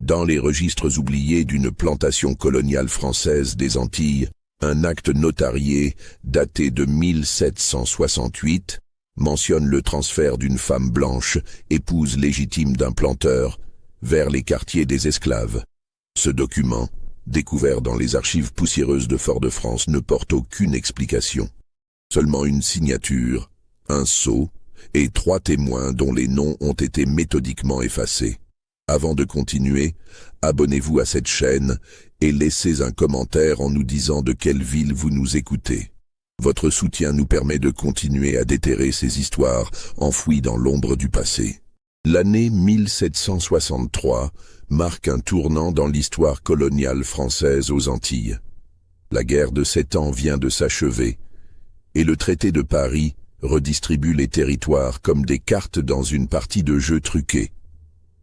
Dans les registres oubliés d'une plantation coloniale française des Antilles, un acte notarié, daté de 1768, mentionne le transfert d'une femme blanche, épouse légitime d'un planteur, vers les quartiers des esclaves. Ce document, découvert dans les archives poussiéreuses de Fort-de-France, ne porte aucune explication. Seulement une signature, un sceau et 3 témoins dont les noms ont été méthodiquement effacés. Avant de continuer, abonnez-vous à cette chaîne et laissez un commentaire en nous disant de quelle ville vous nous écoutez. Votre soutien nous permet de continuer à déterrer ces histoires enfouies dans l'ombre du passé. L'année 1763 marque un tournant dans l'histoire coloniale française aux Antilles. La guerre de 7 ans vient de s'achever, et le traité de Paris redistribue les territoires comme des cartes dans une partie de jeu truquée.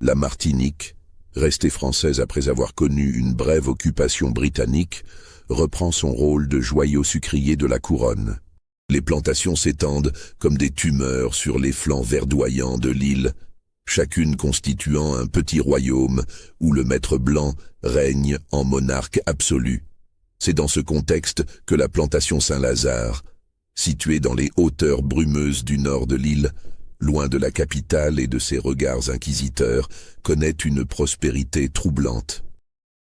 La Martinique, restée française après avoir connu une brève occupation britannique, reprend son rôle de joyau sucrier de la couronne. Les plantations s'étendent comme des tumeurs sur les flancs verdoyants de l'île, chacune constituant un petit royaume où le maître blanc règne en monarque absolu. C'est dans ce contexte que la plantation Saint-Lazare, située dans les hauteurs brumeuses du nord de l'île, loin de la capitale et de ses regards inquisiteurs, connaît une prospérité troublante.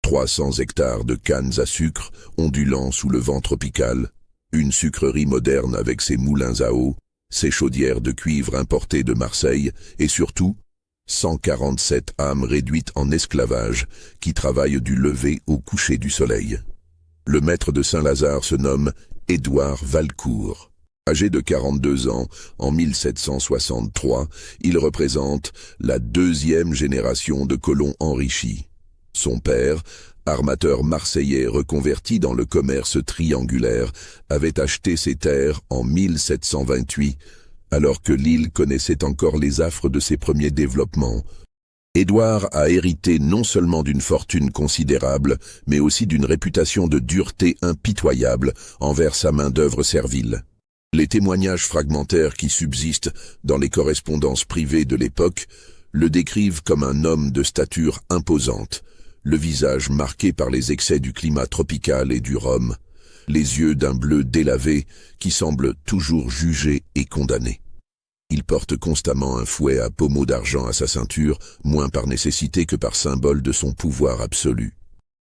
300 hectares de cannes à sucre ondulant sous le vent tropical, une sucrerie moderne avec ses moulins à eau, ses chaudières de cuivre importées de Marseille et surtout 147 âmes réduites en esclavage qui travaillent du lever au coucher du soleil. Le maître de Saint-Lazare se nomme Édouard Valcourt. Âgé de 42 ans, en 1763, il représente la 2e génération de colons enrichis. Son père, armateur marseillais reconverti dans le commerce triangulaire, avait acheté ses terres en 1728, alors que l'île connaissait encore les affres de ses premiers développements. Édouard a hérité non seulement d'une fortune considérable, mais aussi d'une réputation de dureté impitoyable envers sa main-d'œuvre servile. Les témoignages fragmentaires qui subsistent dans les correspondances privées de l'époque le décrivent comme un homme de stature imposante, le visage marqué par les excès du climat tropical et du rhum, les yeux d'un bleu délavé qui semble toujours jugé et condamné. Il porte constamment un fouet à pommeau d'argent à sa ceinture, moins par nécessité que par symbole de son pouvoir absolu.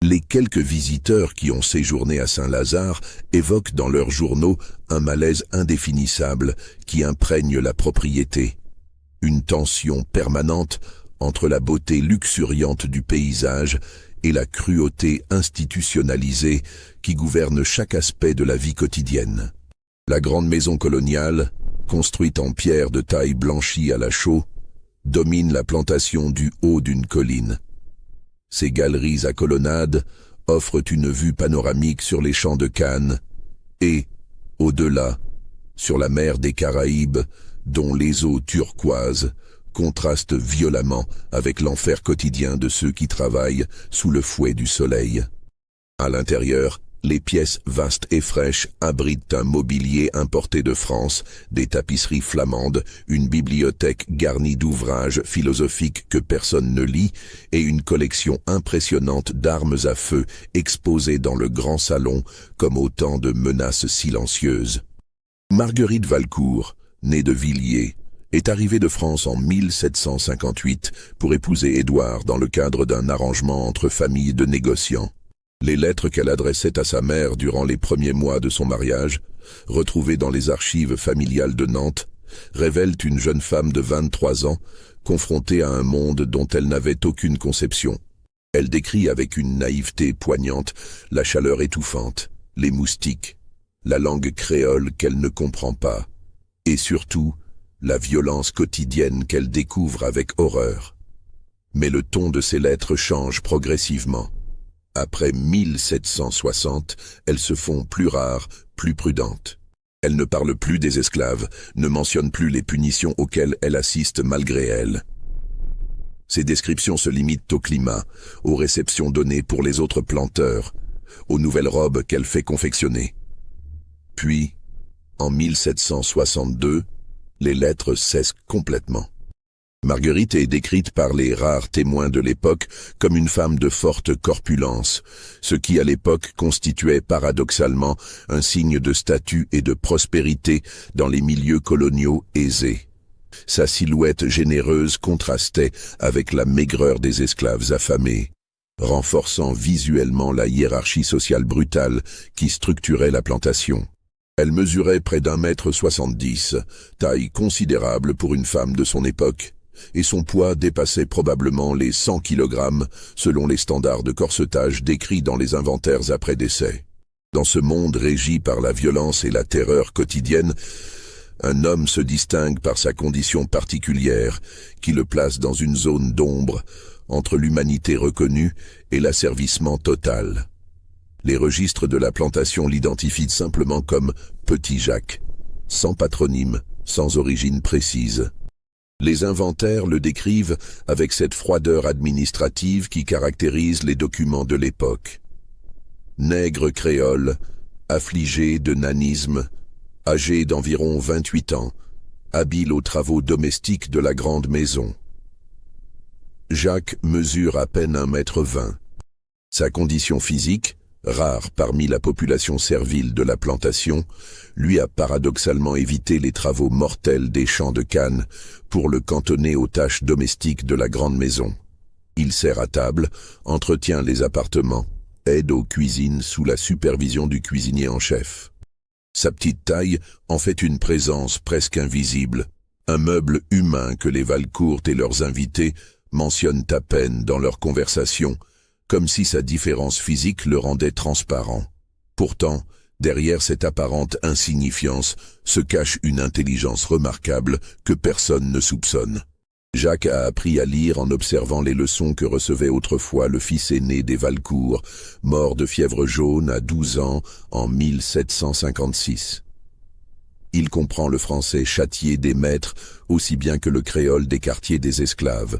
Les quelques visiteurs qui ont séjourné à Saint-Lazare évoquent dans leurs journaux un malaise indéfinissable qui imprègne la propriété. Une tension permanente entre la beauté luxuriante du paysage et la cruauté institutionnalisée qui gouverne chaque aspect de la vie quotidienne. La grande maison coloniale, construite en pierre de taille blanchie à la chaux, domine la plantation du haut d'une colline. Ses galeries à colonnades offrent une vue panoramique sur les champs de canne et, au-delà, sur la mer des Caraïbes, dont les eaux turquoises contrastent violemment avec l'enfer quotidien de ceux qui travaillent sous le fouet du soleil. À l'intérieur, les pièces vastes et fraîches abritent un mobilier importé de France, des tapisseries flamandes, une bibliothèque garnie d'ouvrages philosophiques que personne ne lit et une collection impressionnante d'armes à feu exposées dans le grand salon comme autant de menaces silencieuses. Marguerite Valcourt, née de Villiers, est arrivée de France en 1758 pour épouser Édouard dans le cadre d'un arrangement entre familles de négociants. Les lettres qu'elle adressait à sa mère durant les premiers mois de son mariage, retrouvées dans les archives familiales de Nantes, révèlent une jeune femme de 23 ans, confrontée à un monde dont elle n'avait aucune conception. Elle décrit avec une naïveté poignante la chaleur étouffante, les moustiques, la langue créole qu'elle ne comprend pas, et surtout, la violence quotidienne qu'elle découvre avec horreur. Mais le ton de ses lettres change progressivement. Après 1760, elles se font plus rares, plus prudentes. Elle ne parle plus des esclaves, ne mentionne plus les punitions auxquelles elle assiste malgré elle. Ses descriptions se limitent au climat, aux réceptions données pour les autres planteurs, aux nouvelles robes qu'elle fait confectionner. Puis, en 1762, les lettres cessent complètement. Marguerite est décrite par les rares témoins de l'époque comme une femme de forte corpulence, ce qui à l'époque constituait paradoxalement un signe de statut et de prospérité dans les milieux coloniaux aisés. Sa silhouette généreuse contrastait avec la maigreur des esclaves affamés, renforçant visuellement la hiérarchie sociale brutale qui structurait la plantation. Elle mesurait près d'1,70 m, taille considérable pour une femme de son époque, et son poids dépassait probablement les 100 kg selon les standards de corsetage décrits dans les inventaires après décès. Dans ce monde régi par la violence et la terreur quotidienne, un homme se distingue par sa condition particulière qui le place dans une zone d'ombre entre l'humanité reconnue et l'asservissement total. Les registres de la plantation l'identifient simplement comme « Petit Jacques », sans patronyme, sans origine précise. Les inventaires le décrivent avec cette froideur administrative qui caractérise les documents de l'époque. Nègre créole, affligé de nanisme, âgé d'environ 28 ans, habile aux travaux domestiques de la grande maison. Jacques mesure à peine 1,20 m. Sa condition physique, rare parmi la population servile de la plantation, lui a paradoxalement évité les travaux mortels des champs de canne pour le cantonner aux tâches domestiques de la grande maison. Il sert à table, entretient les appartements, aide aux cuisines sous la supervision du cuisinier en chef. Sa petite taille en fait une présence presque invisible, un meuble humain que les Valcourt et leurs invités mentionnent à peine dans leurs conversations, comme si sa différence physique le rendait transparent. Pourtant, derrière cette apparente insignifiance se cache une intelligence remarquable que personne ne soupçonne. Jacques a appris à lire en observant les leçons que recevait autrefois le fils aîné des Valcourt, mort de fièvre jaune à 12 ans en 1756. Il comprend le français châtié des maîtres aussi bien que le créole des quartiers des esclaves.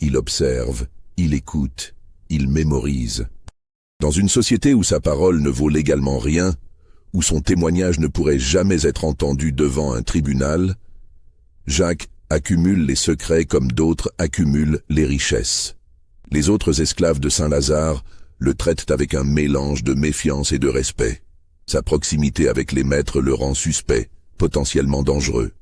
Il observe, il écoute, il mémorise. Dans une société où sa parole ne vaut légalement rien, où son témoignage ne pourrait jamais être entendu devant un tribunal, Jacques accumule les secrets comme d'autres accumulent les richesses. Les autres esclaves de Saint-Lazare le traitent avec un mélange de méfiance et de respect. Sa proximité avec les maîtres le rend suspect, potentiellement dangereux.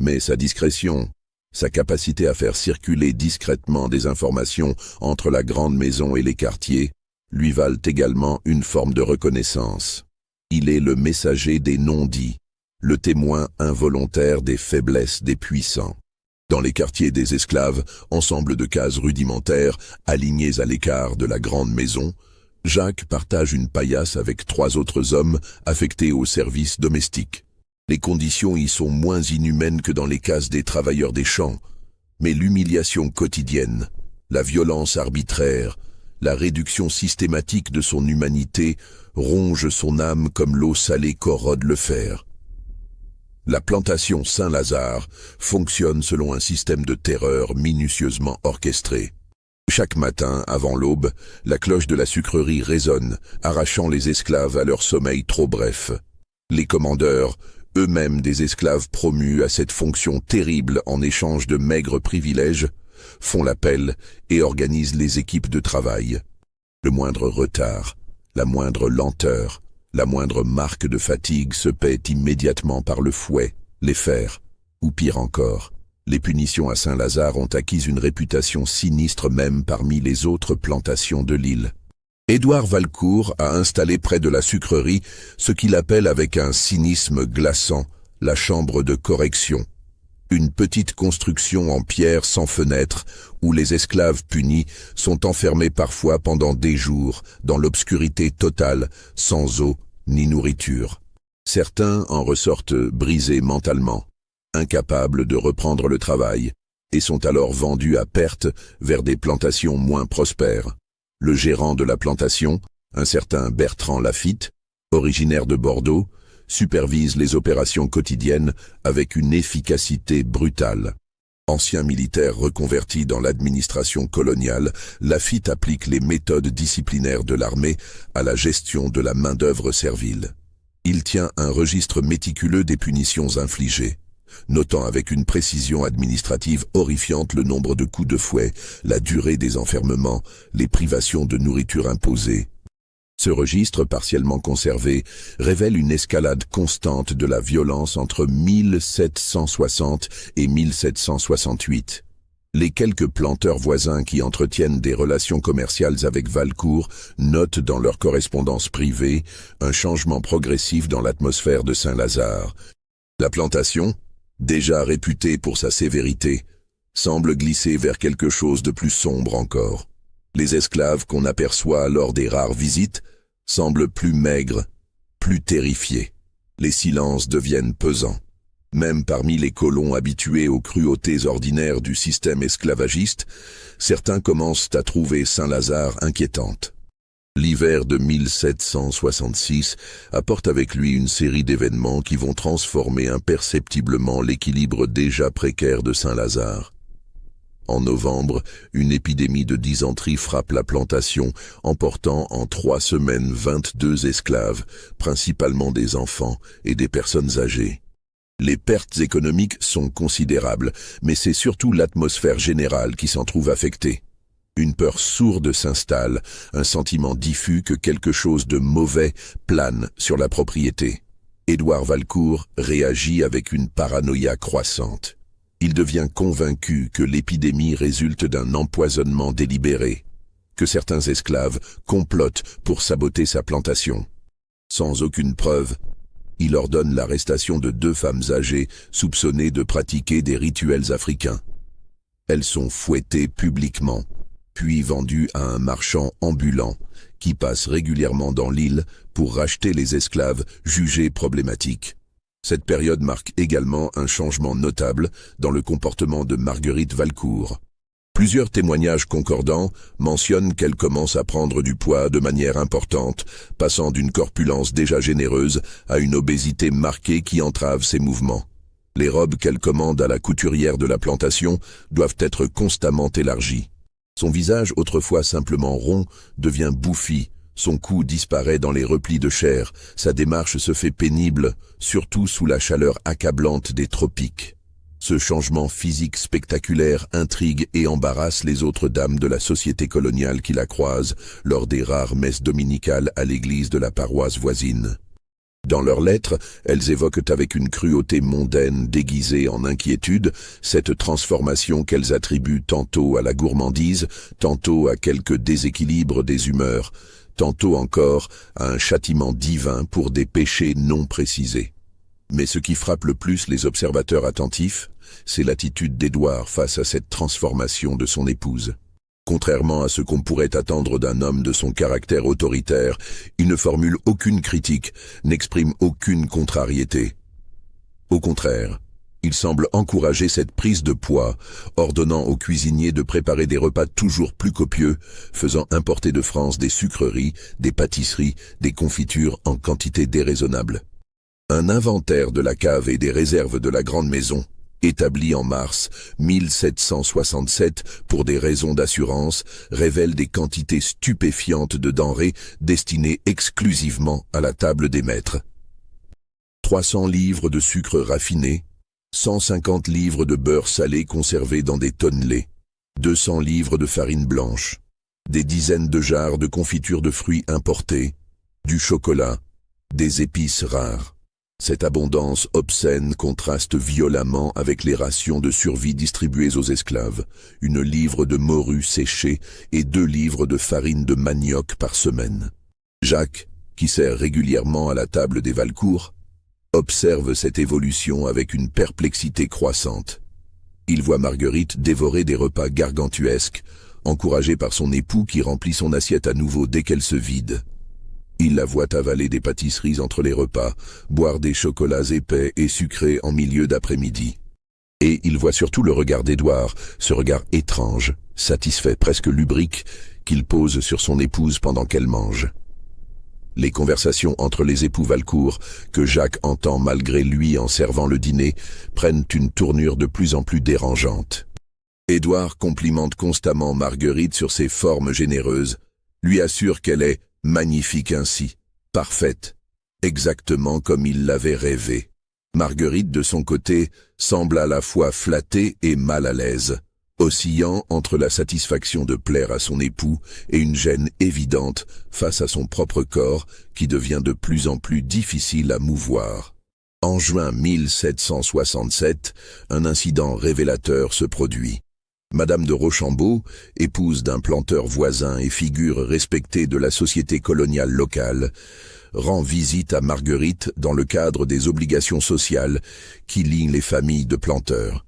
Mais sa discrétion, sa capacité à faire circuler discrètement des informations entre la grande maison et les quartiers, lui valent également une forme de reconnaissance. Il est le messager des non-dits, le témoin involontaire des faiblesses des puissants. Dans les quartiers des esclaves, ensemble de cases rudimentaires, alignées à l'écart de la grande maison, Jacques partage une paillasse avec 3 autres hommes affectés au service domestique. Les conditions y sont moins inhumaines que dans les cases des travailleurs des champs, mais l'humiliation quotidienne, la violence arbitraire, la réduction systématique de son humanité ronge son âme comme l'eau salée corrode le fer. La plantation Saint-Lazare fonctionne selon un système de terreur minutieusement orchestré. Chaque matin, avant l'aube, la cloche de la sucrerie résonne, arrachant les esclaves à leur sommeil trop bref. Les commandeurs, eux-mêmes des esclaves promus à cette fonction terrible en échange de maigres privilèges, font l'appel et organisent les équipes de travail. Le moindre retard, la moindre lenteur, la moindre marque de fatigue se paie immédiatement par le fouet, les fers, ou pire encore, les punitions à Saint-Lazare ont acquis une réputation sinistre même parmi les autres plantations de l'île. Édouard Valcourt a installé près de la sucrerie ce qu'il appelle avec un cynisme glaçant la chambre de correction, une petite construction en pierre sans fenêtre où les esclaves punis sont enfermés parfois pendant des jours dans l'obscurité totale, sans eau ni nourriture. Certains en ressortent brisés mentalement, incapables de reprendre le travail, et sont alors vendus à perte vers des plantations moins prospères. Le gérant de la plantation, un certain Bertrand Lafitte, originaire de Bordeaux, supervise les opérations quotidiennes avec une efficacité brutale. Ancien militaire reconverti dans l'administration coloniale, Lafitte applique les méthodes disciplinaires de l'armée à la gestion de la main-d'œuvre servile. Il tient un registre méticuleux des punitions infligées, notant avec une précision administrative horrifiante le nombre de coups de fouet, la durée des enfermements, les privations de nourriture imposées. Ce registre, partiellement conservé, révèle une escalade constante de la violence entre 1760 et 1768. Les quelques planteurs voisins qui entretiennent des relations commerciales avec Valcourt notent dans leur correspondance privée un changement progressif dans l'atmosphère de Saint-Lazare. La plantation, déjà réputée pour sa sévérité, semble glisser vers quelque chose de plus sombre encore. Les esclaves qu'on aperçoit lors des rares visites semblent plus maigres, plus terrifiés. Les silences deviennent pesants. Même parmi les colons habitués aux cruautés ordinaires du système esclavagiste, certains commencent à trouver Saint-Lazare inquiétante. L'hiver de 1766 apporte avec lui une série d'événements qui vont transformer imperceptiblement l'équilibre déjà précaire de Saint-Lazare. En novembre, une épidémie de dysenterie frappe la plantation, emportant en 3 semaines 22 esclaves, principalement des enfants et des personnes âgées. Les pertes économiques sont considérables, mais c'est surtout l'atmosphère générale qui s'en trouve affectée. Une peur sourde s'installe, un sentiment diffus que quelque chose de mauvais plane sur la propriété. Édouard Valcourt réagit avec une paranoïa croissante. Il devient convaincu que l'épidémie résulte d'un empoisonnement délibéré, que certains esclaves complotent pour saboter sa plantation. Sans aucune preuve, il ordonne l'arrestation de 2 femmes âgées soupçonnées de pratiquer des rituels africains. Elles sont fouettées publiquement, puis vendues à un marchand ambulant qui passe régulièrement dans l'île pour racheter les esclaves jugés problématiques. Cette période marque également un changement notable dans le comportement de Marguerite Valcourt. Plusieurs témoignages concordants mentionnent qu'elle commence à prendre du poids de manière importante, passant d'une corpulence déjà généreuse à une obésité marquée qui entrave ses mouvements. Les robes qu'elle commande à la couturière de la plantation doivent être constamment élargies. Son visage, autrefois simplement rond, devient bouffi. Son cou disparaît dans les replis de chair, sa démarche se fait pénible, surtout sous la chaleur accablante des tropiques. Ce changement physique spectaculaire intrigue et embarrasse les autres dames de la société coloniale qui la croisent lors des rares messes dominicales à l'église de la paroisse voisine. Dans leurs lettres, elles évoquent avec une cruauté mondaine déguisée en inquiétude cette transformation qu'elles attribuent tantôt à la gourmandise, tantôt à quelque déséquilibre des humeurs, tantôt encore à un châtiment divin pour des péchés non précisés. Mais ce qui frappe le plus les observateurs attentifs, c'est l'attitude d'Édouard face à cette transformation de son épouse. Contrairement à ce qu'on pourrait attendre d'un homme de son caractère autoritaire, il ne formule aucune critique, n'exprime aucune contrariété. Au contraire, il semble encourager cette prise de poids, ordonnant aux cuisiniers de préparer des repas toujours plus copieux, faisant importer de France des sucreries, des pâtisseries, des confitures en quantité déraisonnable. Un inventaire de la cave et des réserves de la grande maison, établi en mars 1767 pour des raisons d'assurance, révèle des quantités stupéfiantes de denrées destinées exclusivement à la table des maîtres. 300 livres de sucre raffiné, 150 livres de beurre salé conservé dans des tonnelets, 200 livres de farine blanche, des dizaines de jarres de confiture de fruits importés, du chocolat, des épices rares. Cette abondance obscène contraste violemment avec les rations de survie distribuées aux esclaves, 1 livre de morue séchée et 2 livres de farine de manioc par semaine. Jacques, qui sert régulièrement à la table des Valcourt, observe cette évolution avec une perplexité croissante. Il voit Marguerite dévorer des repas gargantuesques, encouragée par son époux qui remplit son assiette à nouveau dès qu'elle se vide. Il la voit avaler des pâtisseries entre les repas, boire des chocolats épais et sucrés en milieu d'après-midi. Et il voit surtout le regard d'Édouard, ce regard étrange, satisfait, presque lubrique, qu'il pose sur son épouse pendant qu'elle mange. Les conversations entre les époux Valcourt, que Jacques entend malgré lui en servant le dîner, prennent une tournure de plus en plus dérangeante. Édouard complimente constamment Marguerite sur ses formes généreuses, lui assure qu'elle est magnifique ainsi, parfaite, exactement comme il l'avait rêvé. Marguerite, de son côté, semble à la fois flattée et mal à l'aise, oscillant entre la satisfaction de plaire à son époux et une gêne évidente face à son propre corps qui devient de plus en plus difficile à mouvoir. En juin 1767, un incident révélateur se produit. Madame de Rochambeau, épouse d'un planteur voisin et figure respectée de la société coloniale locale, rend visite à Marguerite dans le cadre des obligations sociales qui lient les familles de planteurs.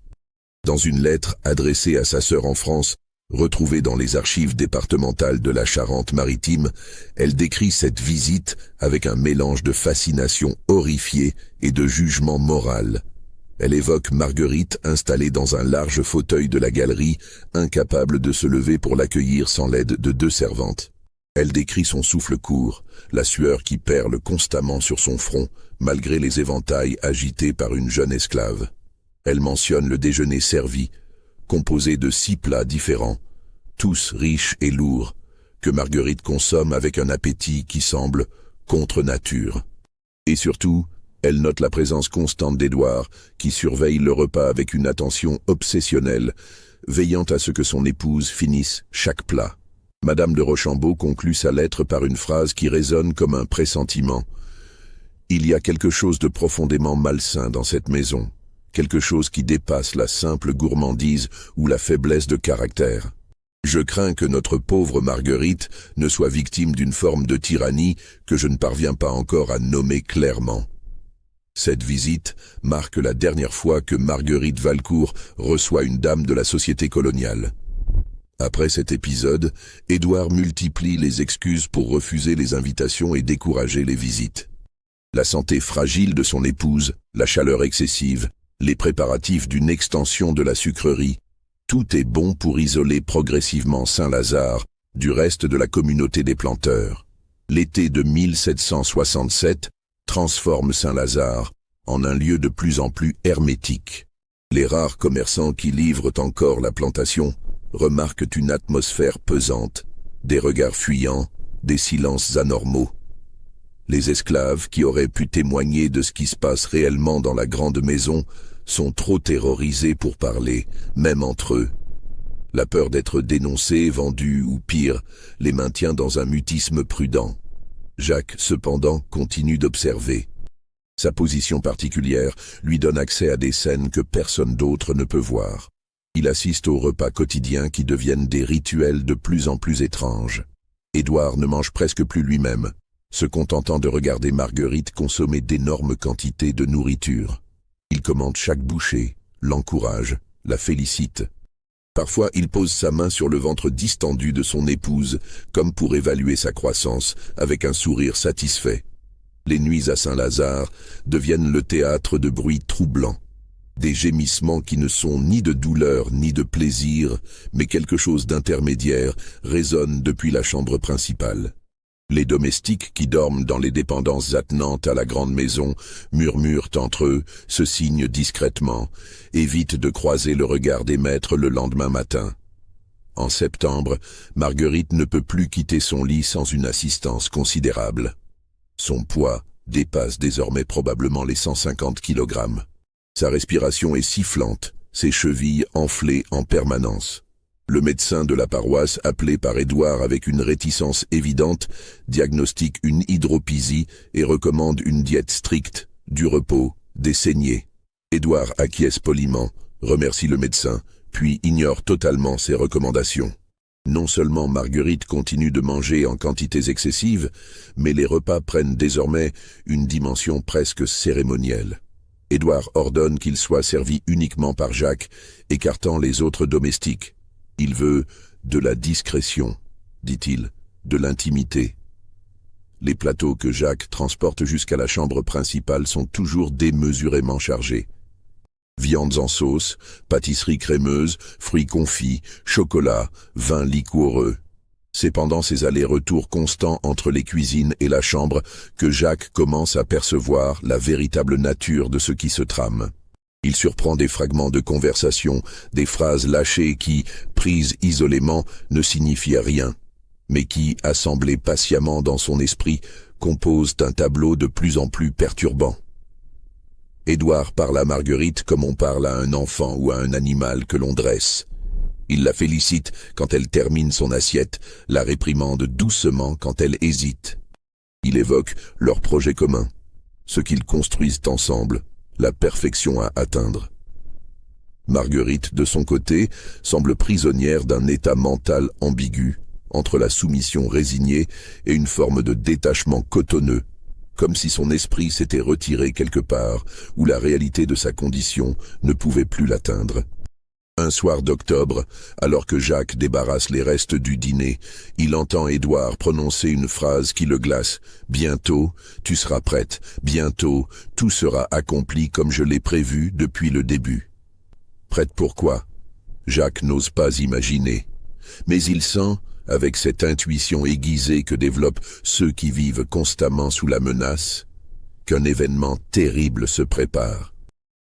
Dans une lettre adressée à sa sœur en France, retrouvée dans les archives départementales de la Charente-Maritime, elle décrit cette visite avec un mélange de fascination horrifiée et de jugement moral. Elle évoque Marguerite installée dans un large fauteuil de la galerie, incapable de se lever pour l'accueillir sans l'aide de 2 servantes. Elle décrit son souffle court, la sueur qui perle constamment sur son front, malgré les éventails agités par une jeune esclave. Elle mentionne le déjeuner servi, composé de 6 plats différents, tous riches et lourds, que Marguerite consomme avec un appétit qui semble contre nature. Et surtout, elle note la présence constante d'Édouard, qui surveille le repas avec une attention obsessionnelle, veillant à ce que son épouse finisse chaque plat. Madame de Rochambeau conclut sa lettre par une phrase qui résonne comme un pressentiment. « Il y a quelque chose de profondément malsain dans cette maison, quelque chose qui dépasse la simple gourmandise ou la faiblesse de caractère. Je crains que notre pauvre Marguerite ne soit victime d'une forme de tyrannie que je ne parviens pas encore à nommer clairement. » Cette visite marque la dernière fois que Marguerite Valcourt reçoit une dame de la société coloniale. Après cet épisode, Édouard multiplie les excuses pour refuser les invitations et décourager les visites. La santé fragile de son épouse, la chaleur excessive, les préparatifs d'une extension de la sucrerie, tout est bon pour isoler progressivement Saint-Lazare du reste de la communauté des planteurs. L'été de 1767 transforme Saint-Lazare en un lieu de plus en plus hermétique. Les rares commerçants qui livrent encore la plantation remarquent une atmosphère pesante, des regards fuyants, des silences anormaux. Les esclaves qui auraient pu témoigner de ce qui se passe réellement dans la grande maison sont trop terrorisés pour parler, même entre eux. La peur d'être dénoncés, vendus ou pire, les maintient dans un mutisme prudent. Jacques, cependant, continue d'observer. Sa position particulière lui donne accès à des scènes que personne d'autre ne peut voir. Il assiste aux repas quotidiens qui deviennent des rituels de plus en plus étranges. Édouard ne mange presque plus lui-même, se contentant de regarder Marguerite consommer d'énormes quantités de nourriture. Il commente chaque bouchée, l'encourage, la félicite. Parfois, il pose sa main sur le ventre distendu de son épouse, comme pour évaluer sa croissance, avec un sourire satisfait. Les nuits à Saint-Lazare deviennent le théâtre de bruits troublants. Des gémissements qui ne sont ni de douleur ni de plaisir, mais quelque chose d'intermédiaire, résonnent depuis la chambre principale. Les domestiques qui dorment dans les dépendances attenantes à la grande maison murmurent entre eux, se signent discrètement, évitent de croiser le regard des maîtres le lendemain matin. En septembre, Marguerite ne peut plus quitter son lit sans une assistance considérable. Son poids dépasse désormais probablement les 150 kg. Sa respiration est sifflante, ses chevilles enflées en permanence. Le médecin de la paroisse, appelé par Édouard avec une réticence évidente, diagnostique une hydropisie et recommande une diète stricte, du repos, des saignées. Édouard acquiesce poliment, remercie le médecin, puis ignore totalement ses recommandations. Non seulement Marguerite continue de manger en quantités excessives, mais les repas prennent désormais une dimension presque cérémonielle. Édouard ordonne qu'il soit servi uniquement par Jacques, écartant les autres domestiques. Il veut de la discrétion, dit-il, de l'intimité. Les plateaux que Jacques transporte jusqu'à la chambre principale sont toujours démesurément chargés. Viandes en sauce, pâtisseries crémeuses, fruits confits, chocolat, vins liquoreux. C'est pendant ces allers-retours constants entre les cuisines et la chambre que Jacques commence à percevoir la véritable nature de ce qui se trame. Il surprend des fragments de conversation, des phrases lâchées qui, prises isolément, ne signifient rien, mais qui, assemblées patiemment dans son esprit, composent un tableau de plus en plus perturbant. Édouard parle à Marguerite comme on parle à un enfant ou à un animal que l'on dresse. Il la félicite quand elle termine son assiette, la réprimande doucement quand elle hésite. Il évoque leur projet commun, ce qu'ils construisent ensemble, la perfection à atteindre. Marguerite, de son côté, semble prisonnière d'un état mental ambigu, entre la soumission résignée et une forme de détachement cotonneux, comme si son esprit s'était retiré quelque part où la réalité de sa condition ne pouvait plus l'atteindre. Un soir d'octobre, alors que Jacques débarrasse les restes du dîner, il entend Édouard prononcer une phrase qui le glace. « Bientôt, tu seras prête. Bientôt, tout sera accompli comme je l'ai prévu depuis le début. » Prête pourquoi? Jacques n'ose pas imaginer. Mais il sent, avec cette intuition aiguisée que développent ceux qui vivent constamment sous la menace, qu'un événement terrible se prépare.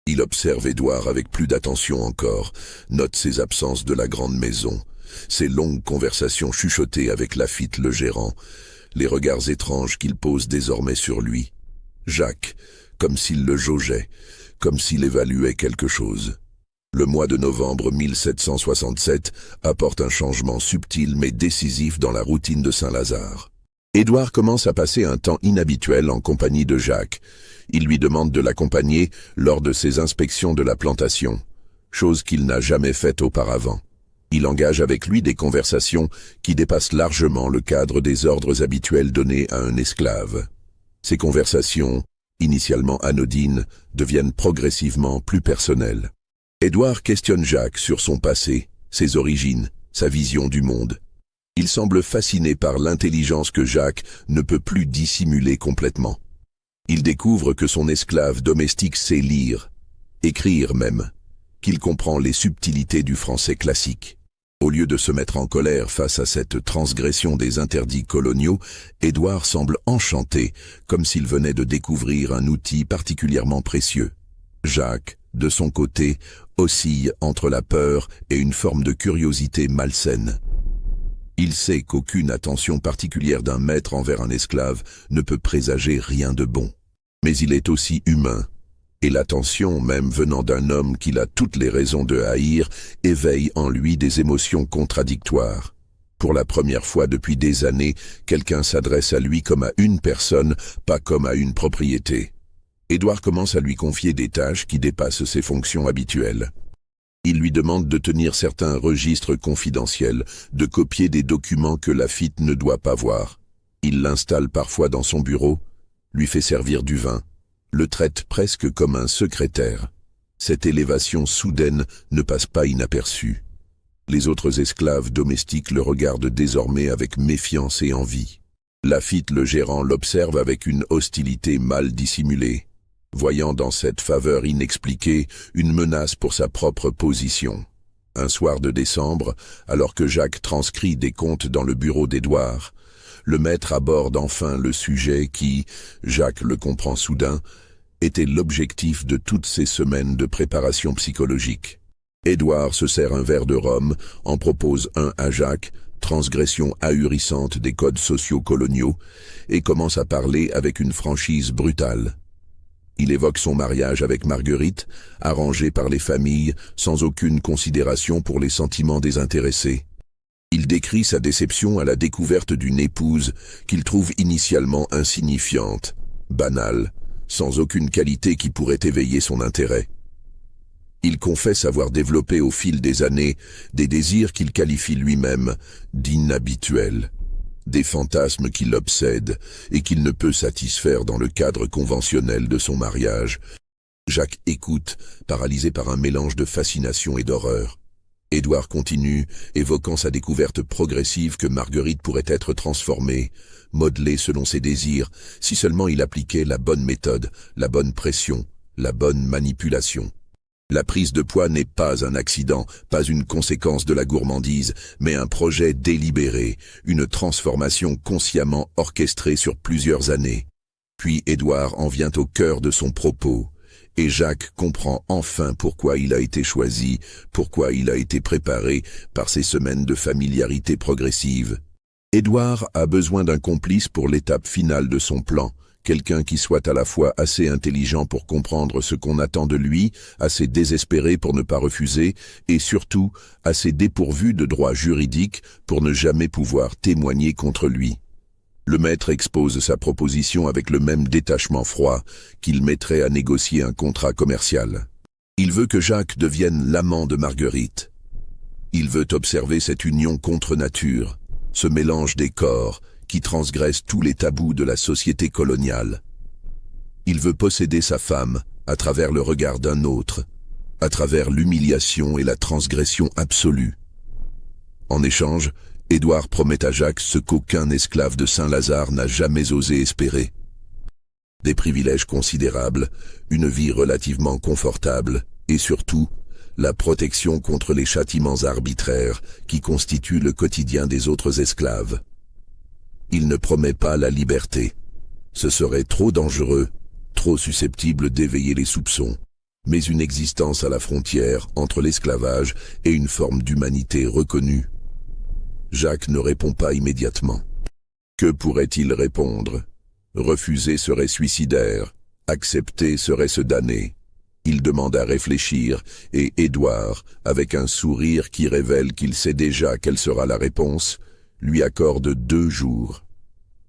Il observe Édouard avec plus d'attention encore, note ses absences de la grande maison, ses longues conversations chuchotées avec Laffitte le gérant, les regards étranges qu'il pose désormais sur lui. Jacques, comme s'il le jaugeait, comme s'il évaluait quelque chose. Le mois de novembre 1767 apporte un changement subtil mais décisif dans la routine de Saint-Lazare. Édouard commence à passer un temps inhabituel en compagnie de Jacques. Il lui demande de l'accompagner lors de ses inspections de la plantation, chose qu'il n'a jamais faite auparavant. Il engage avec lui des conversations qui dépassent largement le cadre des ordres habituels donnés à un esclave. Ces conversations, initialement anodines, deviennent progressivement plus personnelles. Édouard questionne Jacques sur son passé, ses origines, sa vision du monde. Il semble fasciné par l'intelligence que Jacques ne peut plus dissimuler complètement. Il découvre que son esclave domestique sait lire, écrire même, qu'il comprend les subtilités du français classique. Au lieu de se mettre en colère face à cette transgression des interdits coloniaux, Édouard semble enchanté, comme s'il venait de découvrir un outil particulièrement précieux. Jacques, de son côté, oscille entre la peur et une forme de curiosité malsaine. Il sait qu'aucune attention particulière d'un maître envers un esclave ne peut présager rien de bon. Mais il est aussi humain, et l'attention, même venant d'un homme qu'il a toutes les raisons de haïr, éveille en lui des émotions contradictoires. Pour la première fois depuis des années, quelqu'un s'adresse à lui comme à une personne, pas comme à une propriété. Édouard commence à lui confier des tâches qui dépassent ses fonctions habituelles. Il lui demande de tenir certains registres confidentiels, de copier des documents que Laffitte ne doit pas voir. Il l'installe parfois dans son bureau, lui fait servir du vin, le traite presque comme un secrétaire. Cette élévation soudaine ne passe pas inaperçue. Les autres esclaves domestiques le regardent désormais avec méfiance et envie. Laffitte le gérant l'observe avec une hostilité mal dissimulée, voyant dans cette faveur inexpliquée une menace pour sa propre position. Un soir de décembre, alors que Jacques transcrit des comptes dans le bureau d'Édouard, le maître aborde enfin le sujet qui, Jacques le comprend soudain, était l'objectif de toutes ces semaines de préparation psychologique. Édouard se sert un verre de rhum, en propose un à Jacques, transgression ahurissante des codes sociaux coloniaux, et commence à parler avec une franchise brutale. Il évoque son mariage avec Marguerite, arrangé par les familles, sans aucune considération pour les sentiments des intéressés. Il décrit sa déception à la découverte d'une épouse qu'il trouve initialement insignifiante, banale, sans aucune qualité qui pourrait éveiller son intérêt. Il confesse avoir développé au fil des années des désirs qu'il qualifie lui-même d'inhabituels. Des fantasmes qui l'obsèdent et qu'il ne peut satisfaire dans le cadre conventionnel de son mariage. Jacques écoute, paralysé par un mélange de fascination et d'horreur. Édouard continue, évoquant sa découverte progressive que Marguerite pourrait être transformée, modelée selon ses désirs, si seulement il appliquait la bonne méthode, la bonne pression, la bonne manipulation. La prise de poids n'est pas un accident, pas une conséquence de la gourmandise, mais un projet délibéré, une transformation consciemment orchestrée sur plusieurs années. Puis Édouard en vient au cœur de son propos, et Jacques comprend enfin pourquoi il a été choisi, pourquoi il a été préparé par ces semaines de familiarité progressive. Édouard a besoin d'un complice pour l'étape finale de son plan, quelqu'un qui soit à la fois assez intelligent pour comprendre ce qu'on attend de lui, assez désespéré pour ne pas refuser, et surtout assez dépourvu de droits juridiques pour ne jamais pouvoir témoigner contre lui. Le maître expose sa proposition avec le même détachement froid qu'il mettrait à négocier un contrat commercial. Il veut que Jacques devienne l'amant de Marguerite. Il veut observer cette union contre nature, ce mélange des corps qui transgresse tous les tabous de la société coloniale. Il veut posséder sa femme à travers le regard d'un autre, à travers l'humiliation et la transgression absolue. En échange, Édouard promet à Jacques ce qu'aucun esclave de Saint-Lazare n'a jamais osé espérer. Des privilèges considérables, une vie relativement confortable et surtout, la protection contre les châtiments arbitraires qui constituent le quotidien des autres esclaves. Il ne promet pas la liberté. Ce serait trop dangereux, trop susceptible d'éveiller les soupçons, mais une existence à la frontière entre l'esclavage et une forme d'humanité reconnue. Jacques ne répond pas immédiatement. Que pourrait-il répondre? Refuser serait suicidaire, accepter serait se damner. Il demande à réfléchir, et Édouard, avec un sourire qui révèle qu'il sait déjà quelle sera la réponse, lui accorde 2 jours.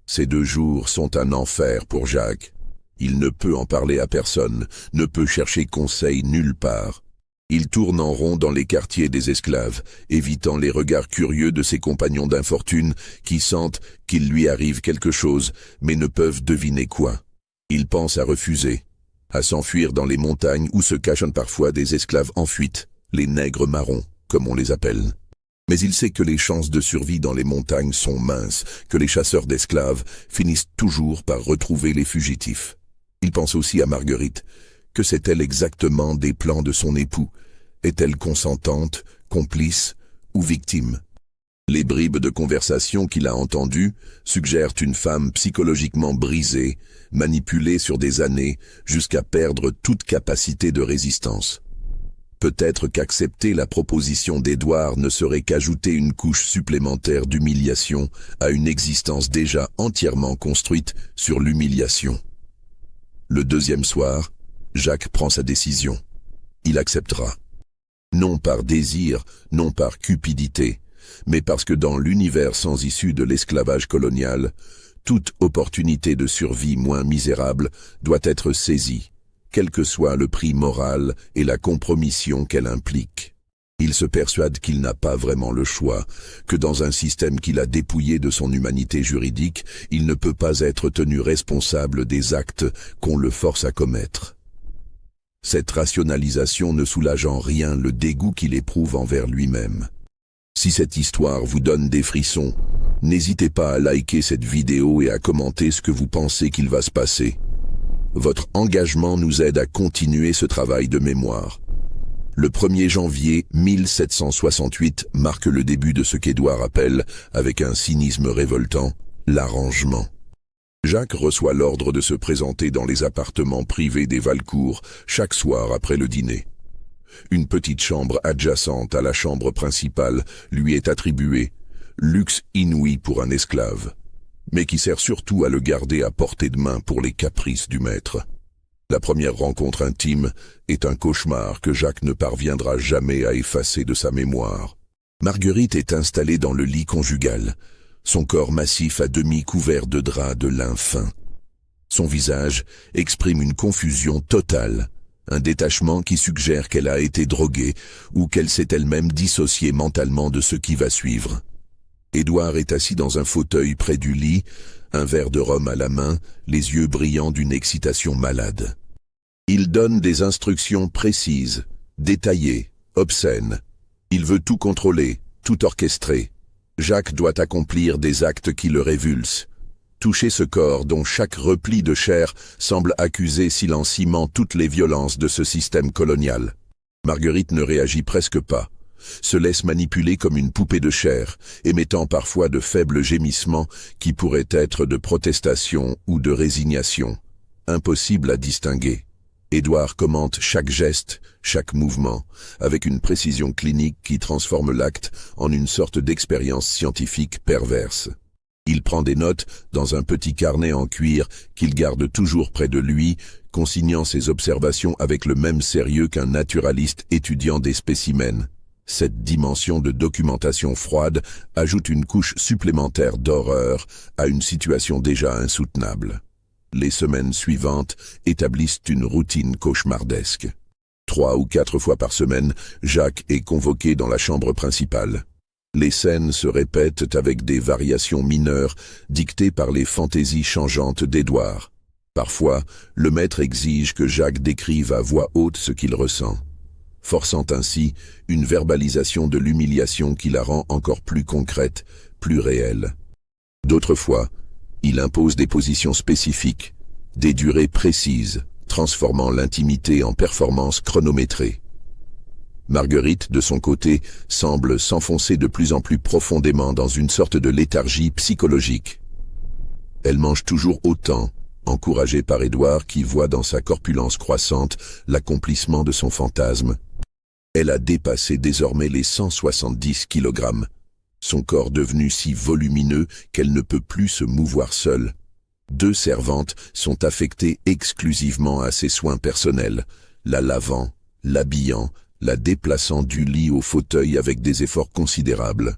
Ces 2 jours sont un enfer pour Jacques. Il ne peut en parler à personne, ne peut chercher conseil nulle part. Il tourne en rond dans les quartiers des esclaves, évitant les regards curieux de ses compagnons d'infortune qui sentent qu'il lui arrive quelque chose, mais ne peuvent deviner quoi. Il pense à refuser, à s'enfuir dans les montagnes où se cachent parfois des esclaves en fuite, les nègres marrons, comme on les appelle. Mais il sait que les chances de survie dans les montagnes sont minces, que les chasseurs d'esclaves finissent toujours par retrouver les fugitifs. Il pense aussi à Marguerite. Que sait-elle exactement des plans de son époux? Est-elle consentante, complice ou victime? Les bribes de conversation qu'il a entendues suggèrent une femme psychologiquement brisée, manipulée sur des années, jusqu'à perdre toute capacité de résistance. Peut-être qu'accepter la proposition d'Édouard ne serait qu'ajouter une couche supplémentaire d'humiliation à une existence déjà entièrement construite sur l'humiliation. Le 2e soir, Jacques prend sa décision. Il acceptera. Non par désir, non par cupidité, mais parce que dans l'univers sans issue de l'esclavage colonial, toute opportunité de survie moins misérable doit être saisie, quel que soit le prix moral et la compromission qu'elle implique. Il se persuade qu'il n'a pas vraiment le choix, que dans un système qu'il a dépouillé de son humanité juridique, il ne peut pas être tenu responsable des actes qu'on le force à commettre. Cette rationalisation ne soulage en rien le dégoût qu'il éprouve envers lui-même. Si cette histoire vous donne des frissons, n'hésitez pas à liker cette vidéo et à commenter ce que vous pensez qu'il va se passer. Votre engagement nous aide à continuer ce travail de mémoire. Le 1er janvier 1768 marque le début de ce qu'Édouard appelle, avec un cynisme révoltant, l'arrangement. Jacques reçoit l'ordre de se présenter dans les appartements privés des Valcourt chaque soir après le dîner. Une petite chambre adjacente à la chambre principale lui est attribuée, luxe inouï pour un esclave, mais qui sert surtout à le garder à portée de main pour les caprices du maître. La première rencontre intime est un cauchemar que Jacques ne parviendra jamais à effacer de sa mémoire. Marguerite est installée dans le lit conjugal, son corps massif à demi couvert de draps de lin fin. Son visage exprime une confusion totale, un détachement qui suggère qu'elle a été droguée ou qu'elle s'est elle-même dissociée mentalement de ce qui va suivre. Édouard est assis dans un fauteuil près du lit, un verre de rhum à la main, les yeux brillants d'une excitation malade. Il donne des instructions précises, détaillées, obscènes. Il veut tout contrôler, tout orchestrer. Jacques doit accomplir des actes qui le révulsent. Toucher ce corps dont chaque repli de chair semble accuser silencieusement toutes les violences de ce système colonial. Marguerite ne réagit presque pas, se laisse manipuler comme une poupée de chair, émettant parfois de faibles gémissements qui pourraient être de protestation ou de résignation. Impossible à distinguer. Édouard commente chaque geste, chaque mouvement, avec une précision clinique qui transforme l'acte en une sorte d'expérience scientifique perverse. Il prend des notes dans un petit carnet en cuir qu'il garde toujours près de lui, consignant ses observations avec le même sérieux qu'un naturaliste étudiant des spécimens. Cette dimension de documentation froide ajoute une couche supplémentaire d'horreur à une situation déjà insoutenable. Les semaines suivantes établissent une routine cauchemardesque. 3 ou 4 fois par semaine, Jacques est convoqué dans la chambre principale. Les scènes se répètent avec des variations mineures dictées par les fantaisies changeantes d'Édouard. Parfois, le maître exige que Jacques décrive à voix haute ce qu'il ressent, forçant ainsi une verbalisation de l'humiliation qui la rend encore plus concrète, plus réelle. D'autres fois, il impose des positions spécifiques, des durées précises, transformant l'intimité en performance chronométrée. Marguerite, de son côté, semble s'enfoncer de plus en plus profondément dans une sorte de léthargie psychologique. Elle mange toujours autant, encouragée par Édouard qui voit dans sa corpulence croissante l'accomplissement de son fantasme. Elle a dépassé désormais les 170 kilogrammes, son corps devenu si volumineux qu'elle ne peut plus se mouvoir seule. 2 servantes sont affectées exclusivement à ses soins personnels, la lavant, l'habillant, la déplaçant du lit au fauteuil avec des efforts considérables.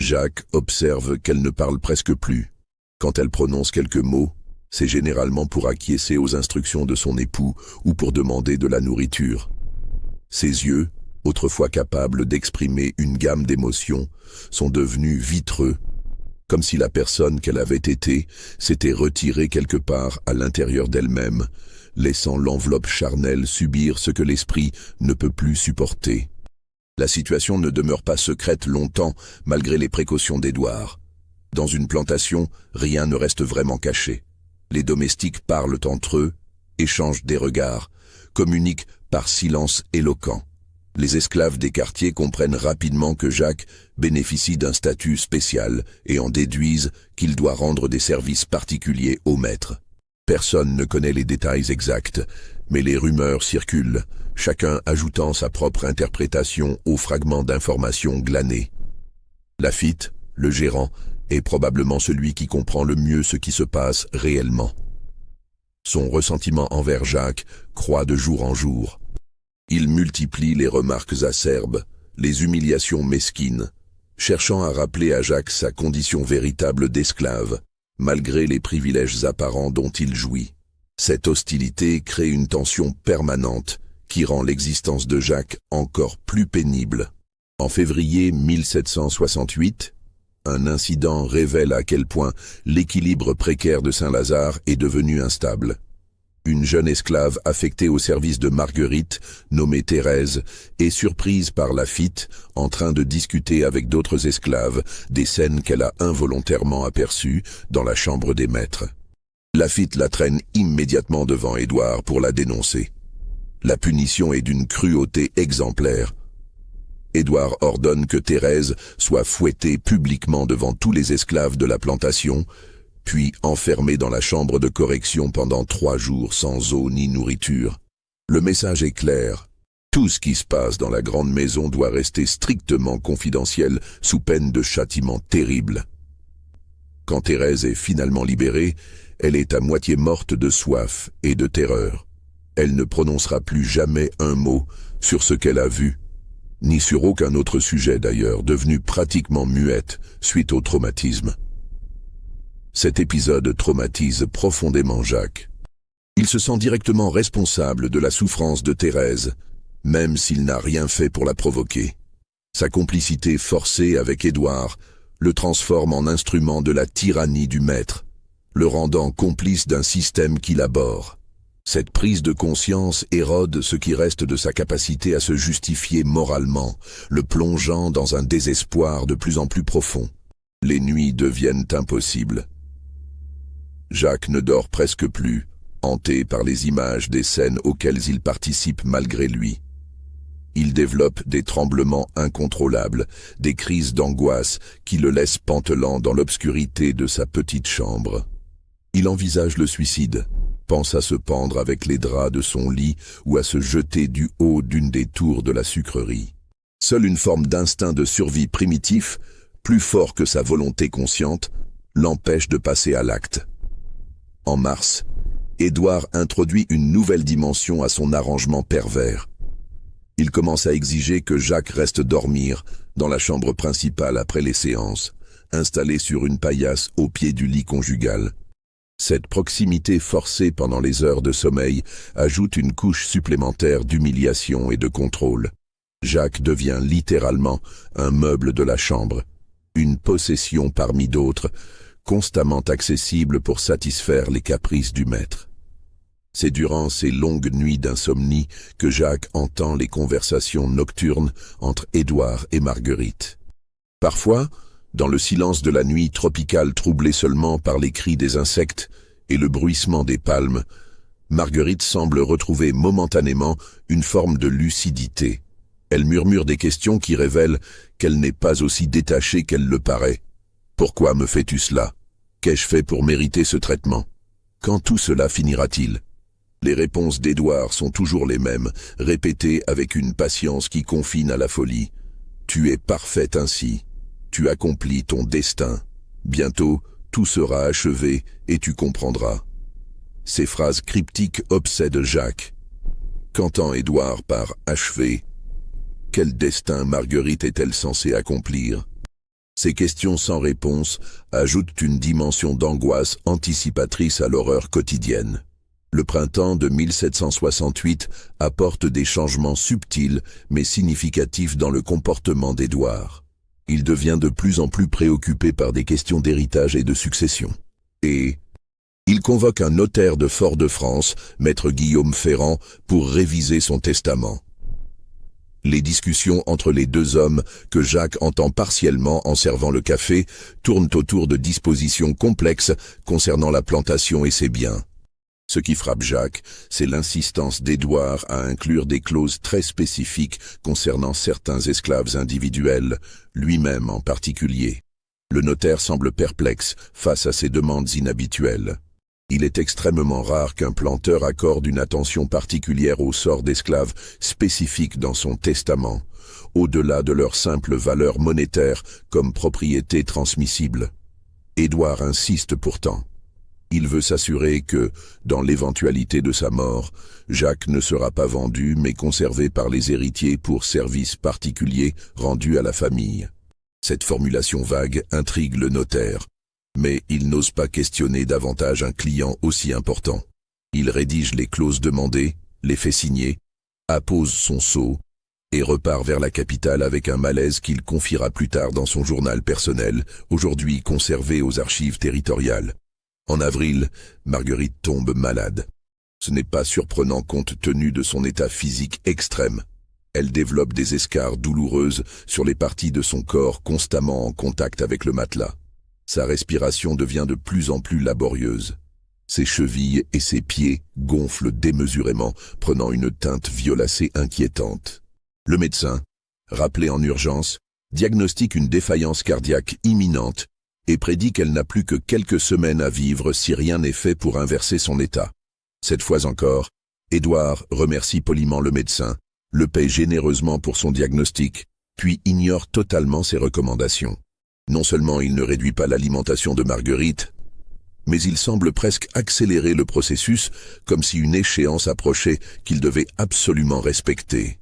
Jacques observe qu'elle ne parle presque plus. Quand elle prononce quelques mots, c'est généralement pour acquiescer aux instructions de son époux ou pour demander de la nourriture. Ses yeux, autrefois capables d'exprimer une gamme d'émotions, sont devenus vitreux, comme si la personne qu'elle avait été s'était retirée quelque part à l'intérieur d'elle-même, laissant l'enveloppe charnelle subir ce que l'esprit ne peut plus supporter. La situation ne demeure pas secrète longtemps malgré les précautions d'Édouard. Dans une plantation, rien ne reste vraiment caché. Les domestiques parlent entre eux, échangent des regards, communiquent par silence éloquent. Les esclaves des quartiers comprennent rapidement que Jacques bénéficie d'un statut spécial et en déduisent qu'il doit rendre des services particuliers au maître. Personne ne connaît les détails exacts, mais les rumeurs circulent, chacun ajoutant sa propre interprétation aux fragments d'informations glanés. Laffitte, le gérant, est probablement celui qui comprend le mieux ce qui se passe réellement. Son ressentiment envers Jacques croît de jour en jour. Il multiplie les remarques acerbes, les humiliations mesquines, cherchant à rappeler à Jacques sa condition véritable d'esclave, malgré les privilèges apparents dont il jouit. Cette hostilité crée une tension permanente qui rend l'existence de Jacques encore plus pénible. En février 1768, un incident révèle à quel point l'équilibre précaire de Saint-Lazare est devenu instable. Une jeune esclave affectée au service de Marguerite, nommée Thérèse, est surprise par Laffitte en train de discuter avec d'autres esclaves, des scènes qu'elle a involontairement aperçues dans la chambre des maîtres. Laffitte la traîne immédiatement devant Édouard pour la dénoncer. La punition est d'une cruauté exemplaire. Édouard ordonne que Thérèse soit fouettée publiquement devant tous les esclaves de la plantation, puis enfermée dans la chambre de correction pendant 3 jours sans eau ni nourriture. Le message est clair. Tout ce qui se passe dans la grande maison doit rester strictement confidentiel sous peine de châtiment terrible. Quand Thérèse est finalement libérée, elle est à moitié morte de soif et de terreur. Elle ne prononcera plus jamais un mot sur ce qu'elle a vu, ni sur aucun autre sujet d'ailleurs, devenue pratiquement muette suite au traumatisme. Cet épisode traumatise profondément Jacques. Il se sent directement responsable de la souffrance de Thérèse, même s'il n'a rien fait pour la provoquer. Sa complicité forcée avec Édouard le transforme en instrument de la tyrannie du maître, le rendant complice d'un système qu'il abhorre. Cette prise de conscience érode ce qui reste de sa capacité à se justifier moralement, le plongeant dans un désespoir de plus en plus profond. Les nuits deviennent impossibles. Jacques ne dort presque plus, hanté par les images des scènes auxquelles il participe malgré lui. Il développe des tremblements incontrôlables, des crises d'angoisse qui le laissent pantelant dans l'obscurité de sa petite chambre. Il envisage le suicide, pense à se pendre avec les draps de son lit ou à se jeter du haut d'une des tours de la sucrerie. Seule une forme d'instinct de survie primitif, plus fort que sa volonté consciente, l'empêche de passer à l'acte. En mars, Édouard introduit une nouvelle dimension à son arrangement pervers. Il commence à exiger que Jacques reste dormir dans la chambre principale après les séances, installé sur une paillasse au pied du lit conjugal. Cette proximité forcée pendant les heures de sommeil ajoute une couche supplémentaire d'humiliation et de contrôle. Jacques devient littéralement un meuble de la chambre, une possession parmi d'autres, constamment accessible pour satisfaire les caprices du maître. C'est durant ces longues nuits d'insomnie que Jacques entend les conversations nocturnes entre Édouard et Marguerite. Parfois, dans le silence de la nuit tropicale troublée seulement par les cris des insectes et le bruissement des palmes, Marguerite semble retrouver momentanément une forme de lucidité. Elle murmure des questions qui révèlent qu'elle n'est pas aussi détachée qu'elle le paraît. « Pourquoi me fais-tu cela? Qu'ai-je fait pour mériter ce traitement? Quand tout cela finira-t-il » Les réponses d'Édouard sont toujours les mêmes, répétées avec une patience qui confine à la folie. « Tu es parfaite ainsi. Tu accomplis ton destin. Bientôt, tout sera achevé et tu comprendras. » Ces phrases cryptiques obsèdent Jacques. Qu'entend Édouard par « achevé » ? Quel destin Marguerite est-elle censée accomplir? Ces questions sans réponse ajoutent une dimension d'angoisse anticipatrice à l'horreur quotidienne. Le printemps de 1768 apporte des changements subtils mais significatifs dans le comportement d'Édouard. Il devient de plus en plus préoccupé par des questions d'héritage et de succession. Et il convoque un notaire de Fort-de-France, maître Guillaume Ferrand, pour réviser son testament. Les discussions entre les deux hommes, que Jacques entend partiellement en servant le café, tournent autour de dispositions complexes concernant la plantation et ses biens. Ce qui frappe Jacques, c'est l'insistance d'Édouard à inclure des clauses très spécifiques concernant certains esclaves individuels, lui-même en particulier. Le notaire semble perplexe face à ces demandes inhabituelles. Il est extrêmement rare qu'un planteur accorde une attention particulière au sort d'esclaves spécifiques dans son testament, au-delà de leur simple valeur monétaire comme propriété transmissible. Édouard insiste pourtant. Il veut s'assurer que, dans l'éventualité de sa mort, Jacques ne sera pas vendu mais conservé par les héritiers pour services particuliers rendus à la famille. Cette formulation vague intrigue le notaire, mais il n'ose pas questionner davantage un client aussi important. Il rédige les clauses demandées, les fait signer, appose son sceau et repart vers la capitale avec un malaise qu'il confiera plus tard dans son journal personnel, aujourd'hui conservé aux archives territoriales. En avril, Marguerite tombe malade. Ce n'est pas surprenant compte tenu de son état physique extrême. Elle développe des escarres douloureuses sur les parties de son corps constamment en contact avec le matelas. Sa respiration devient de plus en plus laborieuse. Ses chevilles et ses pieds gonflent démesurément, prenant une teinte violacée inquiétante. Le médecin, rappelé en urgence, diagnostique une défaillance cardiaque imminente et prédit qu'elle n'a plus que quelques semaines à vivre si rien n'est fait pour inverser son état. Cette fois encore, Édouard remercie poliment le médecin, le paie généreusement pour son diagnostic, puis ignore totalement ses recommandations. Non seulement il ne réduit pas l'alimentation de Marguerite, mais il semble presque accélérer le processus comme si une échéance approchait qu'il devait absolument respecter.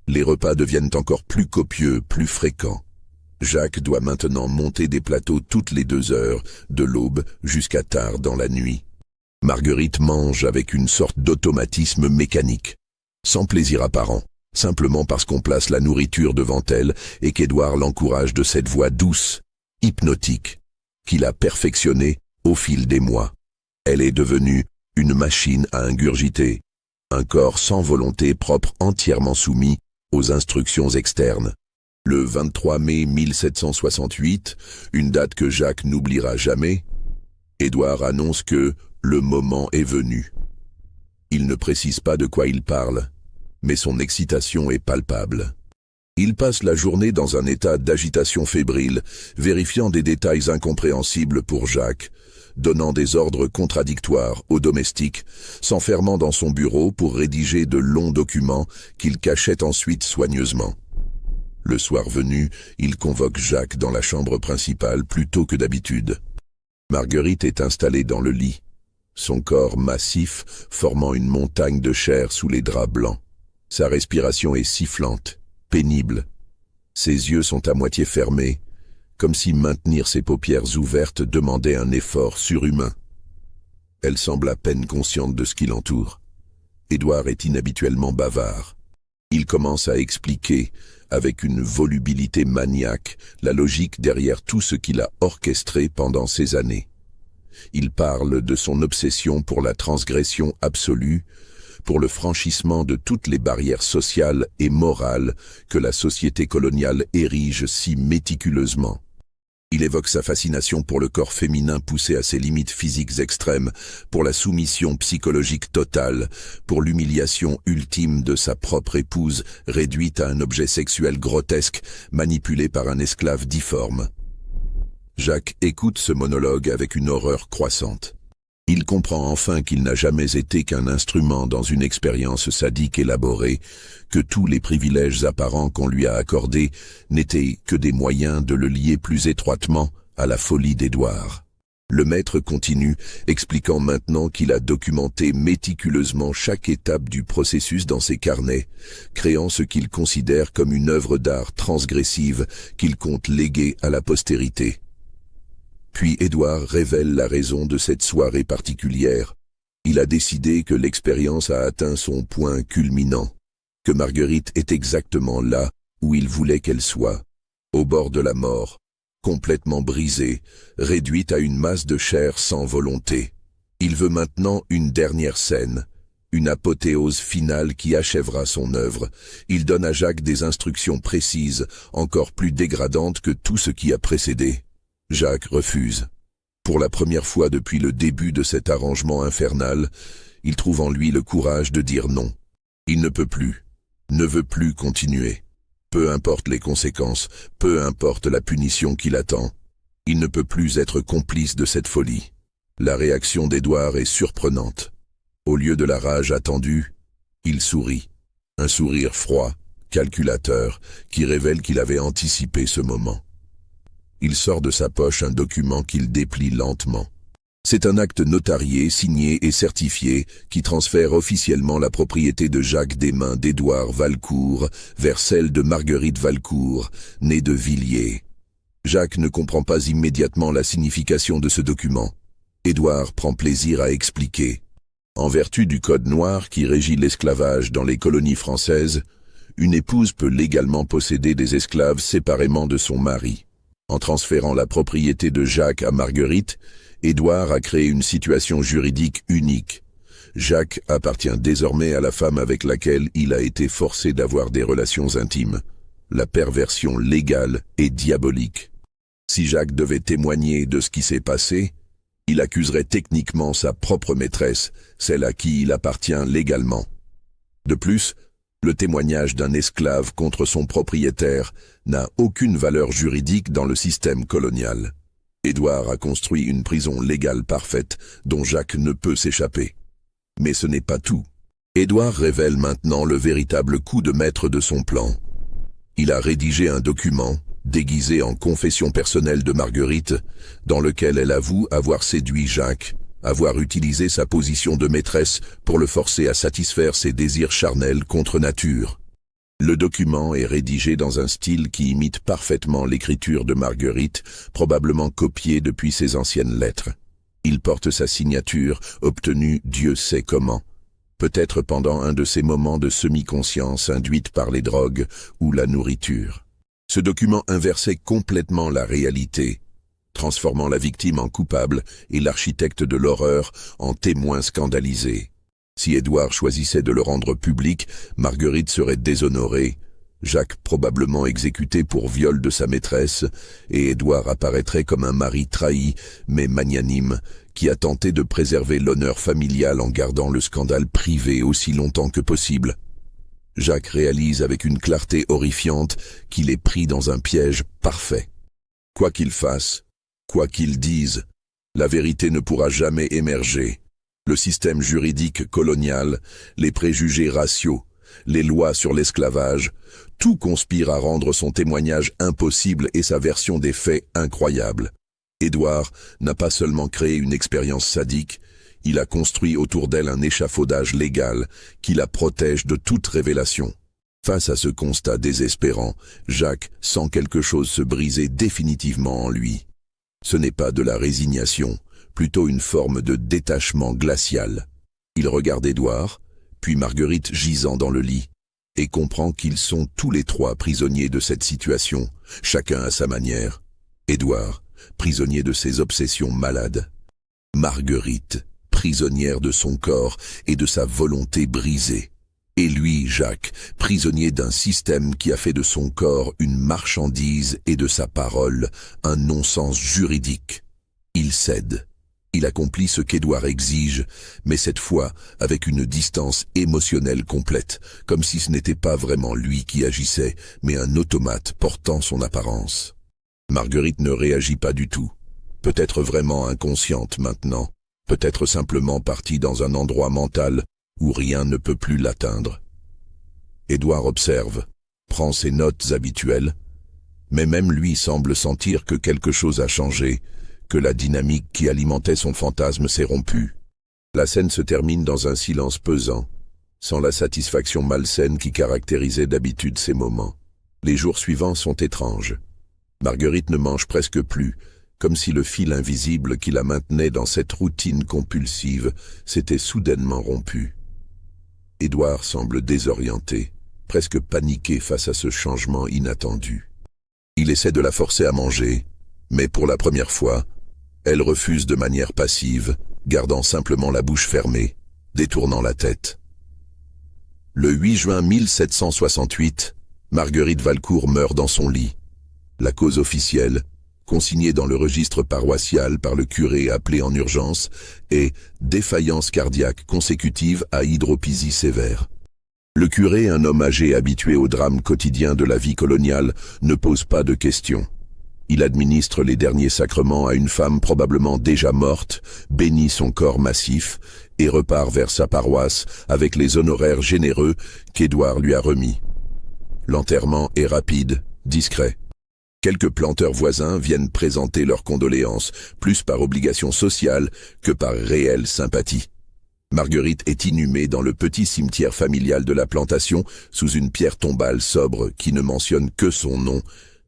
Les repas deviennent encore plus copieux, plus fréquents. Jacques doit maintenant monter des plateaux toutes les 2 heures, de l'aube jusqu'à tard dans la nuit. Marguerite mange avec une sorte d'automatisme mécanique, sans plaisir apparent, simplement parce qu'on place la nourriture devant elle et qu'Édouard l'encourage de cette voix douce, hypnotique, qu'il a perfectionnée au fil des mois. Elle est devenue une machine à ingurgiter, un corps sans volonté propre entièrement soumis aux instructions externes. Le 23 mai 1768, une date que Jacques n'oubliera jamais, Édouard annonce que le moment est venu. Il ne précise pas de quoi il parle, mais son excitation est palpable. Il passe la journée dans un état d'agitation fébrile, vérifiant des détails incompréhensibles pour Jacques, donnant des ordres contradictoires aux domestiques, s'enfermant dans son bureau pour rédiger de longs documents qu'il cachait ensuite soigneusement. Le soir venu, il convoque Jacques dans la chambre principale plus tôt que d'habitude. Marguerite est installée dans le lit, son corps massif formant une montagne de chair sous les draps blancs. Sa respiration est sifflante, pénible. Ses yeux sont à moitié fermés, comme si maintenir ses paupières ouvertes demandait un effort surhumain. Elle semble à peine consciente de ce qui l'entoure. Édouard est inhabituellement bavard. Il commence à expliquer, avec une volubilité maniaque, la logique derrière tout ce qu'il a orchestré pendant ces années. Il parle de son obsession pour la transgression absolue, pour le franchissement de toutes les barrières sociales et morales que la société coloniale érige si méticuleusement. Il évoque sa fascination pour le corps féminin poussé à ses limites physiques extrêmes, pour la soumission psychologique totale, pour l'humiliation ultime de sa propre épouse, réduite à un objet sexuel grotesque, manipulé par un esclave difforme. Jacques écoute ce monologue avec une horreur croissante. Il comprend enfin qu'il n'a jamais été qu'un instrument dans une expérience sadique élaborée, que tous les privilèges apparents qu'on lui a accordés n'étaient que des moyens de le lier plus étroitement à la folie d'Édouard. Le maître continue, expliquant maintenant qu'il a documenté méticuleusement chaque étape du processus dans ses carnets, créant ce qu'il considère comme une œuvre d'art transgressive qu'il compte léguer à la postérité. Puis Édouard révèle la raison de cette soirée particulière. Il a décidé que l'expérience a atteint son point culminant, que Marguerite est exactement là où il voulait qu'elle soit, au bord de la mort, complètement brisée, réduite à une masse de chair sans volonté. Il veut maintenant une dernière scène, une apothéose finale qui achèvera son œuvre. Il donne à Jacques des instructions précises, encore plus dégradantes que tout ce qui a précédé. Jacques refuse. Pour la première fois depuis le début de cet arrangement infernal, il trouve en lui le courage de dire non. Il ne peut plus, ne veut plus continuer. Peu importe les conséquences, peu importe la punition qui l'attend, il ne peut plus être complice de cette folie. La réaction d'Édouard est surprenante. Au lieu de la rage attendue, il sourit. Un sourire froid, calculateur, qui révèle qu'il avait anticipé ce moment. Il sort de sa poche un document qu'il déplie lentement. C'est un acte notarié, signé et certifié qui transfère officiellement la propriété de Jacques des mains d'Édouard Valcourt vers celle de Marguerite Valcourt, née de Villiers. Jacques ne comprend pas immédiatement la signification de ce document. Édouard prend plaisir à expliquer. En vertu du code noir qui régit l'esclavage dans les colonies françaises, une épouse peut légalement posséder des esclaves séparément de son mari. En transférant la propriété de Jacques à Marguerite, Édouard a créé une situation juridique unique. Jacques appartient désormais à la femme avec laquelle il a été forcé d'avoir des relations intimes. La perversion légale est diabolique. Si Jacques devait témoigner de ce qui s'est passé, il accuserait techniquement sa propre maîtresse, celle à qui il appartient légalement. De plus, le témoignage d'un esclave contre son propriétaire n'a aucune valeur juridique dans le système colonial. Édouard a construit une prison légale parfaite dont Jacques ne peut s'échapper. Mais ce n'est pas tout. Édouard révèle maintenant le véritable coup de maître de son plan. Il a rédigé un document, déguisé en confession personnelle de Marguerite, dans lequel elle avoue avoir séduit Jacques, avoir utilisé sa position de maîtresse pour le forcer à satisfaire ses désirs charnels contre nature. Le document est rédigé dans un style qui imite parfaitement l'écriture de Marguerite, probablement copiée depuis ses anciennes lettres. Il porte sa signature, obtenue Dieu sait comment, peut-être pendant un de ces moments de semi-conscience induite par les drogues ou la nourriture. Ce document inversait complètement la réalité, transformant la victime en coupable et l'architecte de l'horreur en témoin scandalisé. Si Édouard choisissait de le rendre public, Marguerite serait déshonorée, Jacques probablement exécuté pour viol de sa maîtresse, et Édouard apparaîtrait comme un mari trahi, mais magnanime, qui a tenté de préserver l'honneur familial en gardant le scandale privé aussi longtemps que possible. Jacques réalise avec une clarté horrifiante qu'il est pris dans un piège parfait. Quoi qu'il fasse, quoi qu'il dise, la vérité ne pourra jamais émerger. Le système juridique colonial, les préjugés raciaux, les lois sur l'esclavage, tout conspire à rendre son témoignage impossible et sa version des faits incroyable. Édouard n'a pas seulement créé une expérience sadique, il a construit autour d'elle un échafaudage légal qui la protège de toute révélation. Face à ce constat désespérant, Jacques sent quelque chose se briser définitivement en lui. Ce n'est pas de la résignation, plutôt une forme de détachement glacial. Il regarde Édouard, puis Marguerite gisant dans le lit, et comprend qu'ils sont tous les trois prisonniers de cette situation, chacun à sa manière. Édouard, prisonnier de ses obsessions malades. Marguerite, prisonnière de son corps et de sa volonté brisée. Et lui, Jacques, prisonnier d'un système qui a fait de son corps une marchandise et de sa parole un non-sens juridique. Il cède. Il accomplit ce qu'Édouard exige, mais cette fois avec une distance émotionnelle complète, comme si ce n'était pas vraiment lui qui agissait, mais un automate portant son apparence. Marguerite ne réagit pas du tout. Peut-être vraiment inconsciente maintenant, peut-être simplement partie dans un endroit mental où rien ne peut plus l'atteindre. Édouard observe, prend ses notes habituelles, mais même lui semble sentir que quelque chose a changé, que la dynamique qui alimentait son fantasme s'est rompue. La scène se termine dans un silence pesant, sans la satisfaction malsaine qui caractérisait d'habitude ces moments. Les jours suivants sont étranges. Marguerite ne mange presque plus, comme si le fil invisible qui la maintenait dans cette routine compulsive s'était soudainement rompu. Édouard semble désorienté, presque paniqué face à ce changement inattendu. Il essaie de la forcer à manger, mais pour la première fois, elle refuse de manière passive, gardant simplement la bouche fermée, détournant la tête. Le 8 juin 1768, Marguerite Valcourt meurt dans son lit. La cause officielle, consignée dans le registre paroissial par le curé appelé en urgence, est défaillance cardiaque consécutive à hydropysie sévère. Le curé, un homme âgé habitué au drame quotidien de la vie coloniale, ne pose pas de questions. Il administre les derniers sacrements à une femme probablement déjà morte, bénit son corps massif et repart vers sa paroisse avec les honoraires généreux qu'Édouard lui a remis. L'enterrement est rapide, discret. Quelques planteurs voisins viennent présenter leurs condoléances, plus par obligation sociale que par réelle sympathie. Marguerite est inhumée dans le petit cimetière familial de la plantation sous une pierre tombale sobre qui ne mentionne que son nom,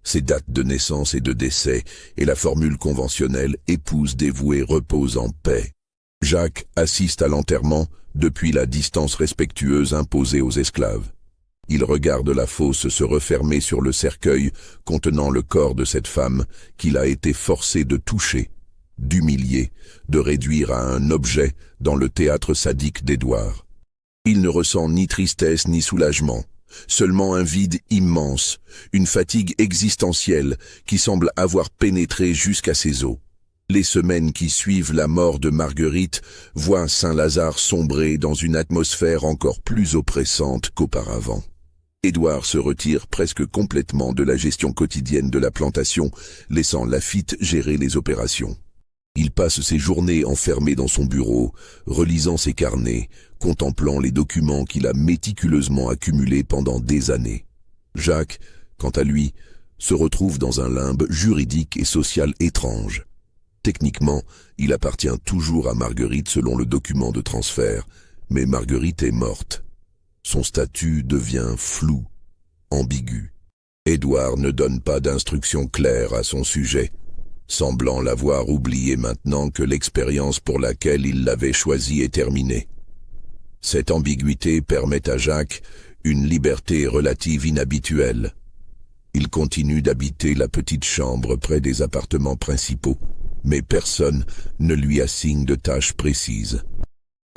ses dates de naissance et de décès, et la formule conventionnelle « épouse dévouée repose en paix ». Jacques assiste à l'enterrement depuis la distance respectueuse imposée aux esclaves. Il regarde la fosse se refermer sur le cercueil contenant le corps de cette femme qu'il a été forcé de toucher, d'humilier, de réduire à un objet dans le théâtre sadique d'Édouard. Il ne ressent ni tristesse ni soulagement, seulement un vide immense, une fatigue existentielle qui semble avoir pénétré jusqu'à ses os. Les semaines qui suivent la mort de Marguerite voient Saint-Lazare sombrer dans une atmosphère encore plus oppressante qu'auparavant. Édouard se retire presque complètement de la gestion quotidienne de la plantation, laissant Laffitte gérer les opérations. Il passe ses journées enfermé dans son bureau, relisant ses carnets, contemplant les documents qu'il a méticuleusement accumulés pendant des années. Jacques, quant à lui, se retrouve dans un limbe juridique et social étrange. Techniquement, il appartient toujours à Marguerite selon le document de transfert, mais Marguerite est morte. Son statut devient flou, ambigu. Édouard ne donne pas d'instructions claires à son sujet, semblant l'avoir oublié maintenant que l'expérience pour laquelle il l'avait choisi est terminée. Cette ambiguïté permet à Jacques une liberté relative inhabituelle. Il continue d'habiter la petite chambre près des appartements principaux, mais personne ne lui assigne de tâches précises.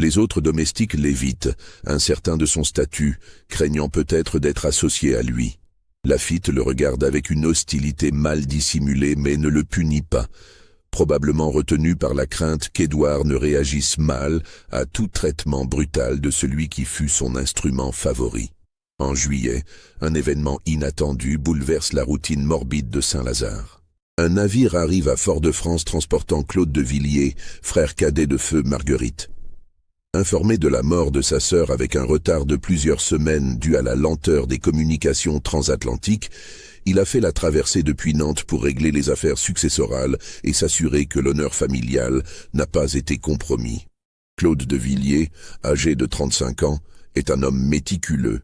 Les autres domestiques l'évitent, incertains de son statut, craignant peut-être d'être associés à lui. Laffitte le regarde avec une hostilité mal dissimulée mais ne le punit pas, probablement retenu par la crainte qu'Édouard ne réagisse mal à tout traitement brutal de celui qui fut son instrument favori. En juillet, un événement inattendu bouleverse la routine morbide de Saint-Lazare. Un navire arrive à Fort-de-France transportant Claude de Villiers, frère cadet de feu Marguerite. Informé de la mort de sa sœur avec un retard de plusieurs semaines dû à la lenteur des communications transatlantiques, Il a fait la traversée depuis Nantes pour régler les affaires successorales et s'assurer que l'honneur familial n'a pas été compromis. Claude de Villiers, âgé de 35 ans, est un homme méticuleux,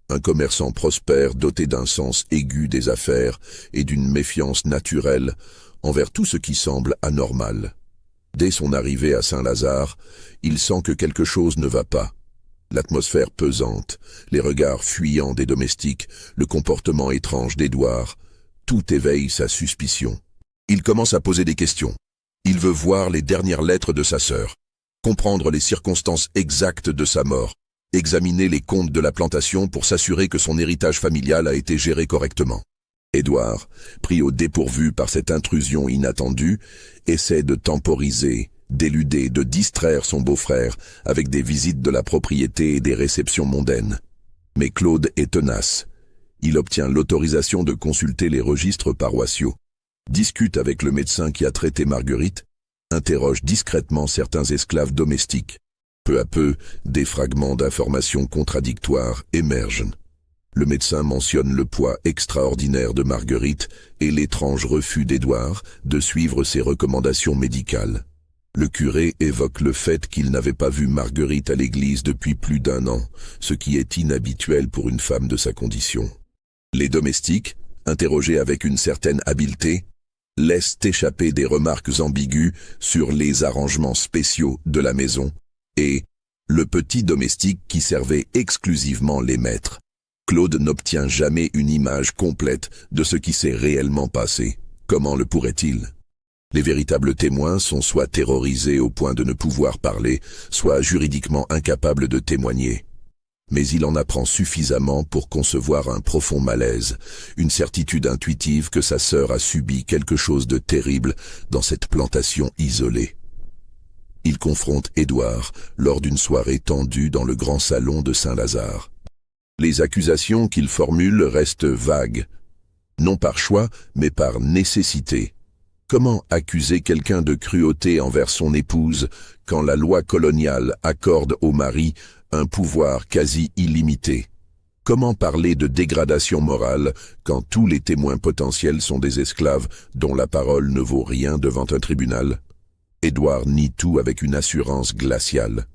un commerçant prospère doté d'un sens aigu des affaires et d'une méfiance naturelle envers tout ce qui semble anormal. Dès son arrivée à Saint-Lazare, il sent que quelque chose ne va pas. L'atmosphère pesante, les regards fuyants des domestiques, le comportement étrange d'Édouard, tout éveille sa suspicion. Il commence à poser des questions. Il veut voir les dernières lettres de sa sœur, comprendre les circonstances exactes de sa mort, examiner les comptes de la plantation pour s'assurer que son héritage familial a été géré correctement. Édouard, pris au dépourvu par cette intrusion inattendue, essaie de temporiser, d'éluder, de distraire son beau-frère avec des visites de la propriété et des réceptions mondaines. Mais Claude est tenace. Il obtient l'autorisation de consulter les registres paroissiaux, discute avec le médecin qui a traité Marguerite, interroge discrètement certains esclaves domestiques. Peu à peu, des fragments d'informations contradictoires émergent. Le médecin mentionne le poids extraordinaire de Marguerite et l'étrange refus d'Édouard de suivre ses recommandations médicales. Le curé évoque le fait qu'il n'avait pas vu Marguerite à l'église depuis plus d'1 an, ce qui est inhabituel pour une femme de sa condition. Les domestiques, interrogés avec une certaine habileté, laissent échapper des remarques ambiguës sur les arrangements spéciaux de la maison et le petit domestique qui servait exclusivement les maîtres. Claude n'obtient jamais une image complète de ce qui s'est réellement passé. Comment le pourrait-il ? Les véritables témoins sont soit terrorisés au point de ne pouvoir parler, soit juridiquement incapables de témoigner. Mais il en apprend suffisamment pour concevoir un profond malaise, une certitude intuitive que sa sœur a subi quelque chose de terrible dans cette plantation isolée. Il confronte Édouard lors d'une soirée tendue dans le grand salon de Saint-Lazare. Les accusations qu'il formule restent vagues, non par choix, mais par nécessité. Comment accuser quelqu'un de cruauté envers son épouse quand la loi coloniale accorde au mari un pouvoir quasi illimité? Comment parler de dégradation morale quand tous les témoins potentiels sont des esclaves dont la parole ne vaut rien devant un tribunal? Édouard nie tout avec une assurance glaciale.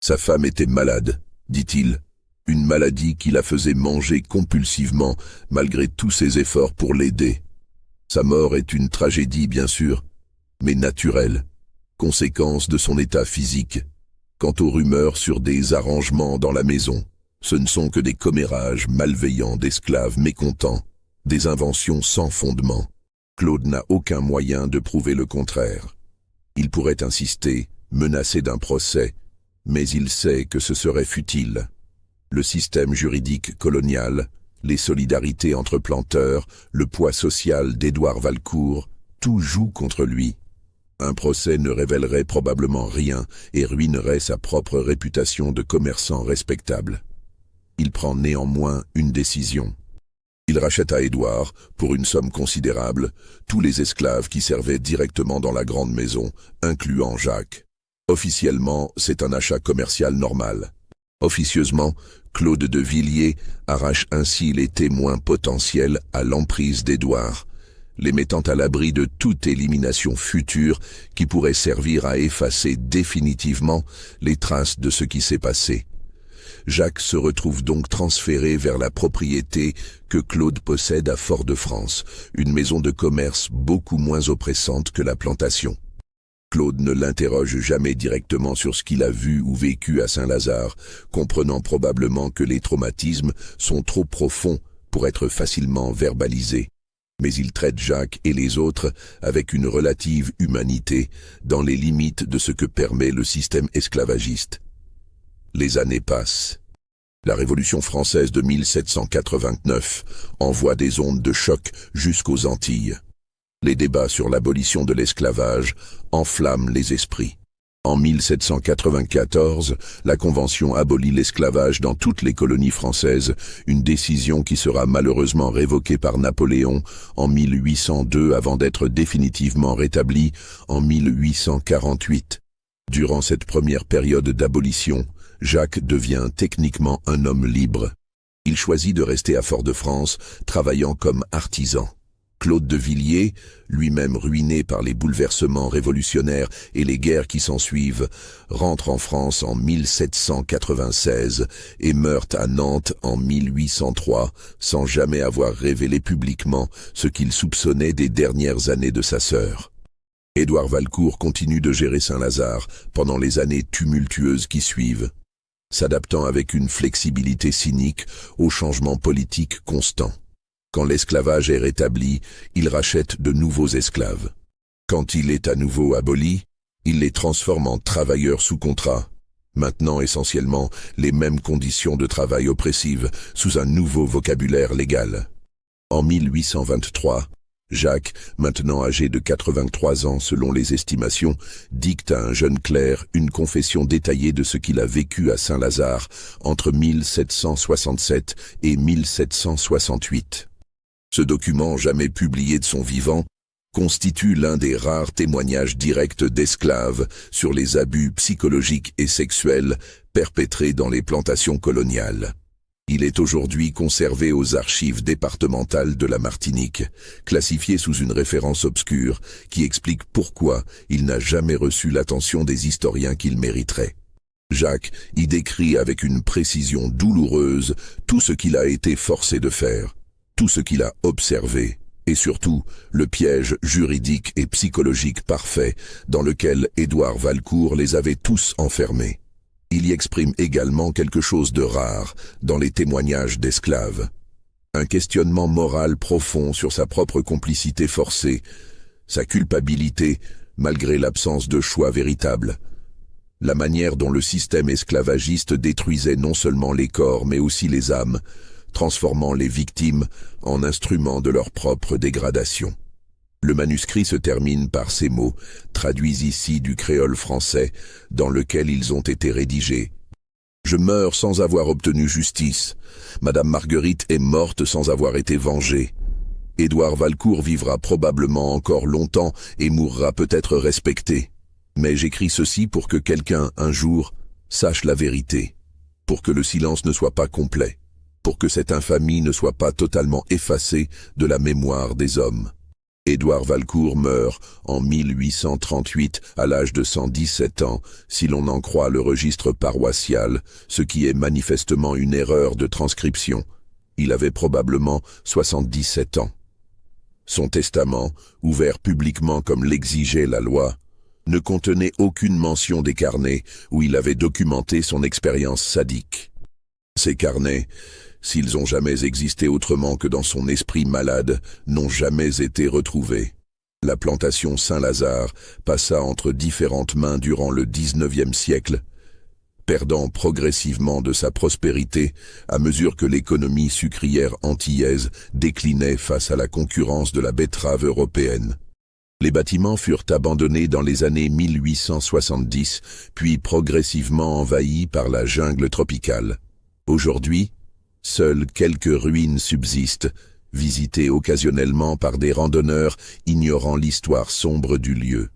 Sa femme était malade, dit-il. Une maladie qui la faisait manger compulsivement malgré tous ses efforts pour l'aider. Sa mort est une tragédie, bien sûr, mais naturelle, conséquence de son état physique. Quant aux rumeurs sur des arrangements dans la maison, ce ne sont que des commérages malveillants d'esclaves mécontents, des inventions sans fondement. Claude n'a aucun moyen de prouver le contraire. Il pourrait insister, menacer d'un procès, mais il sait que ce serait futile. Le système juridique colonial, les solidarités entre planteurs, le poids social d'Édouard Valcourt, tout joue contre lui. Un procès ne révélerait probablement rien et ruinerait sa propre réputation de commerçant respectable. Il prend néanmoins une décision. Il rachète à Édouard, pour une somme considérable, tous les esclaves qui servaient directement dans la grande maison, incluant Jacques. Officiellement, c'est un achat commercial normal. Officieusement, Claude de Villiers arrache ainsi les témoins potentiels à l'emprise d'Édouard, les mettant à l'abri de toute élimination future qui pourrait servir à effacer définitivement les traces de ce qui s'est passé. Jacques se retrouve donc transféré vers la propriété que Claude possède à Fort-de-France, une maison de commerce beaucoup moins oppressante que la plantation. Claude ne l'interroge jamais directement sur ce qu'il a vu ou vécu à Saint-Lazare, comprenant probablement que les traumatismes sont trop profonds pour être facilement verbalisés. Mais il traite Jacques et les autres avec une relative humanité dans les limites de ce que permet le système esclavagiste. Les années passent. La Révolution française de 1789 envoie des ondes de choc jusqu'aux Antilles. Les débats sur l'abolition de l'esclavage enflamment les esprits. En 1794, la Convention abolit l'esclavage dans toutes les colonies françaises, une décision qui sera malheureusement révoquée par Napoléon en 1802 avant d'être définitivement rétablie en 1848. Durant cette première période d'abolition, Jacques devient techniquement un homme libre. Il choisit de rester à Fort-de-France, travaillant comme artisan. Claude de Villiers, lui-même ruiné par les bouleversements révolutionnaires et les guerres qui s'ensuivent, rentre en France en 1796 et meurt à Nantes en 1803, sans jamais avoir révélé publiquement ce qu'il soupçonnait des dernières années de sa sœur. Édouard Valcourt continue de gérer Saint-Lazare pendant les années tumultueuses qui suivent, s'adaptant avec une flexibilité cynique aux changements politiques constants. Quand l'esclavage est rétabli, il rachète de nouveaux esclaves. Quand il est à nouveau aboli, il les transforme en travailleurs sous contrat, maintenant essentiellement les mêmes conditions de travail oppressives sous un nouveau vocabulaire légal. En 1823, Jacques, maintenant âgé de 83 ans selon les estimations, dicte à un jeune clerc une confession détaillée de ce qu'il a vécu à Saint-Lazare entre 1767 et 1768. Ce document, jamais publié de son vivant, constitue l'un des rares témoignages directs d'esclaves sur les abus psychologiques et sexuels perpétrés dans les plantations coloniales. Il est aujourd'hui conservé aux archives départementales de la Martinique, classifié sous une référence obscure qui explique pourquoi il n'a jamais reçu l'attention des historiens qu'il mériterait. Jacques y décrit avec une précision douloureuse tout ce qu'il a été forcé de faire, tout ce qu'il a observé, et surtout le piège juridique et psychologique parfait dans lequel Édouard Valcourt les avait tous enfermés. Il y exprime également quelque chose de rare dans les témoignages d'esclaves. Un questionnement moral profond sur sa propre complicité forcée, sa culpabilité malgré l'absence de choix véritable. La manière dont le système esclavagiste détruisait non seulement les corps mais aussi les âmes, transformant les victimes en instruments de leur propre dégradation. Le manuscrit se termine par ces mots, traduits ici du créole français, dans lequel ils ont été rédigés. « Je meurs sans avoir obtenu justice. Madame Marguerite est morte sans avoir été vengée. Édouard Valcourt vivra probablement encore longtemps et mourra peut-être respecté. Mais j'écris ceci pour que quelqu'un, un jour, sache la vérité, pour que le silence ne soit pas complet, pour que cette infamie ne soit pas totalement effacée de la mémoire des hommes. » Édouard Valcourt meurt en 1838 à l'âge de 117 ans, si l'on en croit le registre paroissial, ce qui est manifestement une erreur de transcription. Il avait probablement 77 ans. Son testament, ouvert publiquement comme l'exigeait la loi, ne contenait aucune mention des carnets où il avait documenté son expérience sadique. Ces carnets, s'ils ont jamais existé autrement que dans son esprit malade, n'ont jamais été retrouvés. La plantation Saint-Lazare passa entre différentes mains durant le XIXe siècle, perdant progressivement de sa prospérité à mesure que l'économie sucrière antillaise déclinait face à la concurrence de la betterave européenne. Les bâtiments furent abandonnés dans les années 1870, puis progressivement envahis par la jungle tropicale. Aujourd'hui, seules quelques ruines subsistent, visitées occasionnellement par des randonneurs ignorant l'histoire sombre du lieu.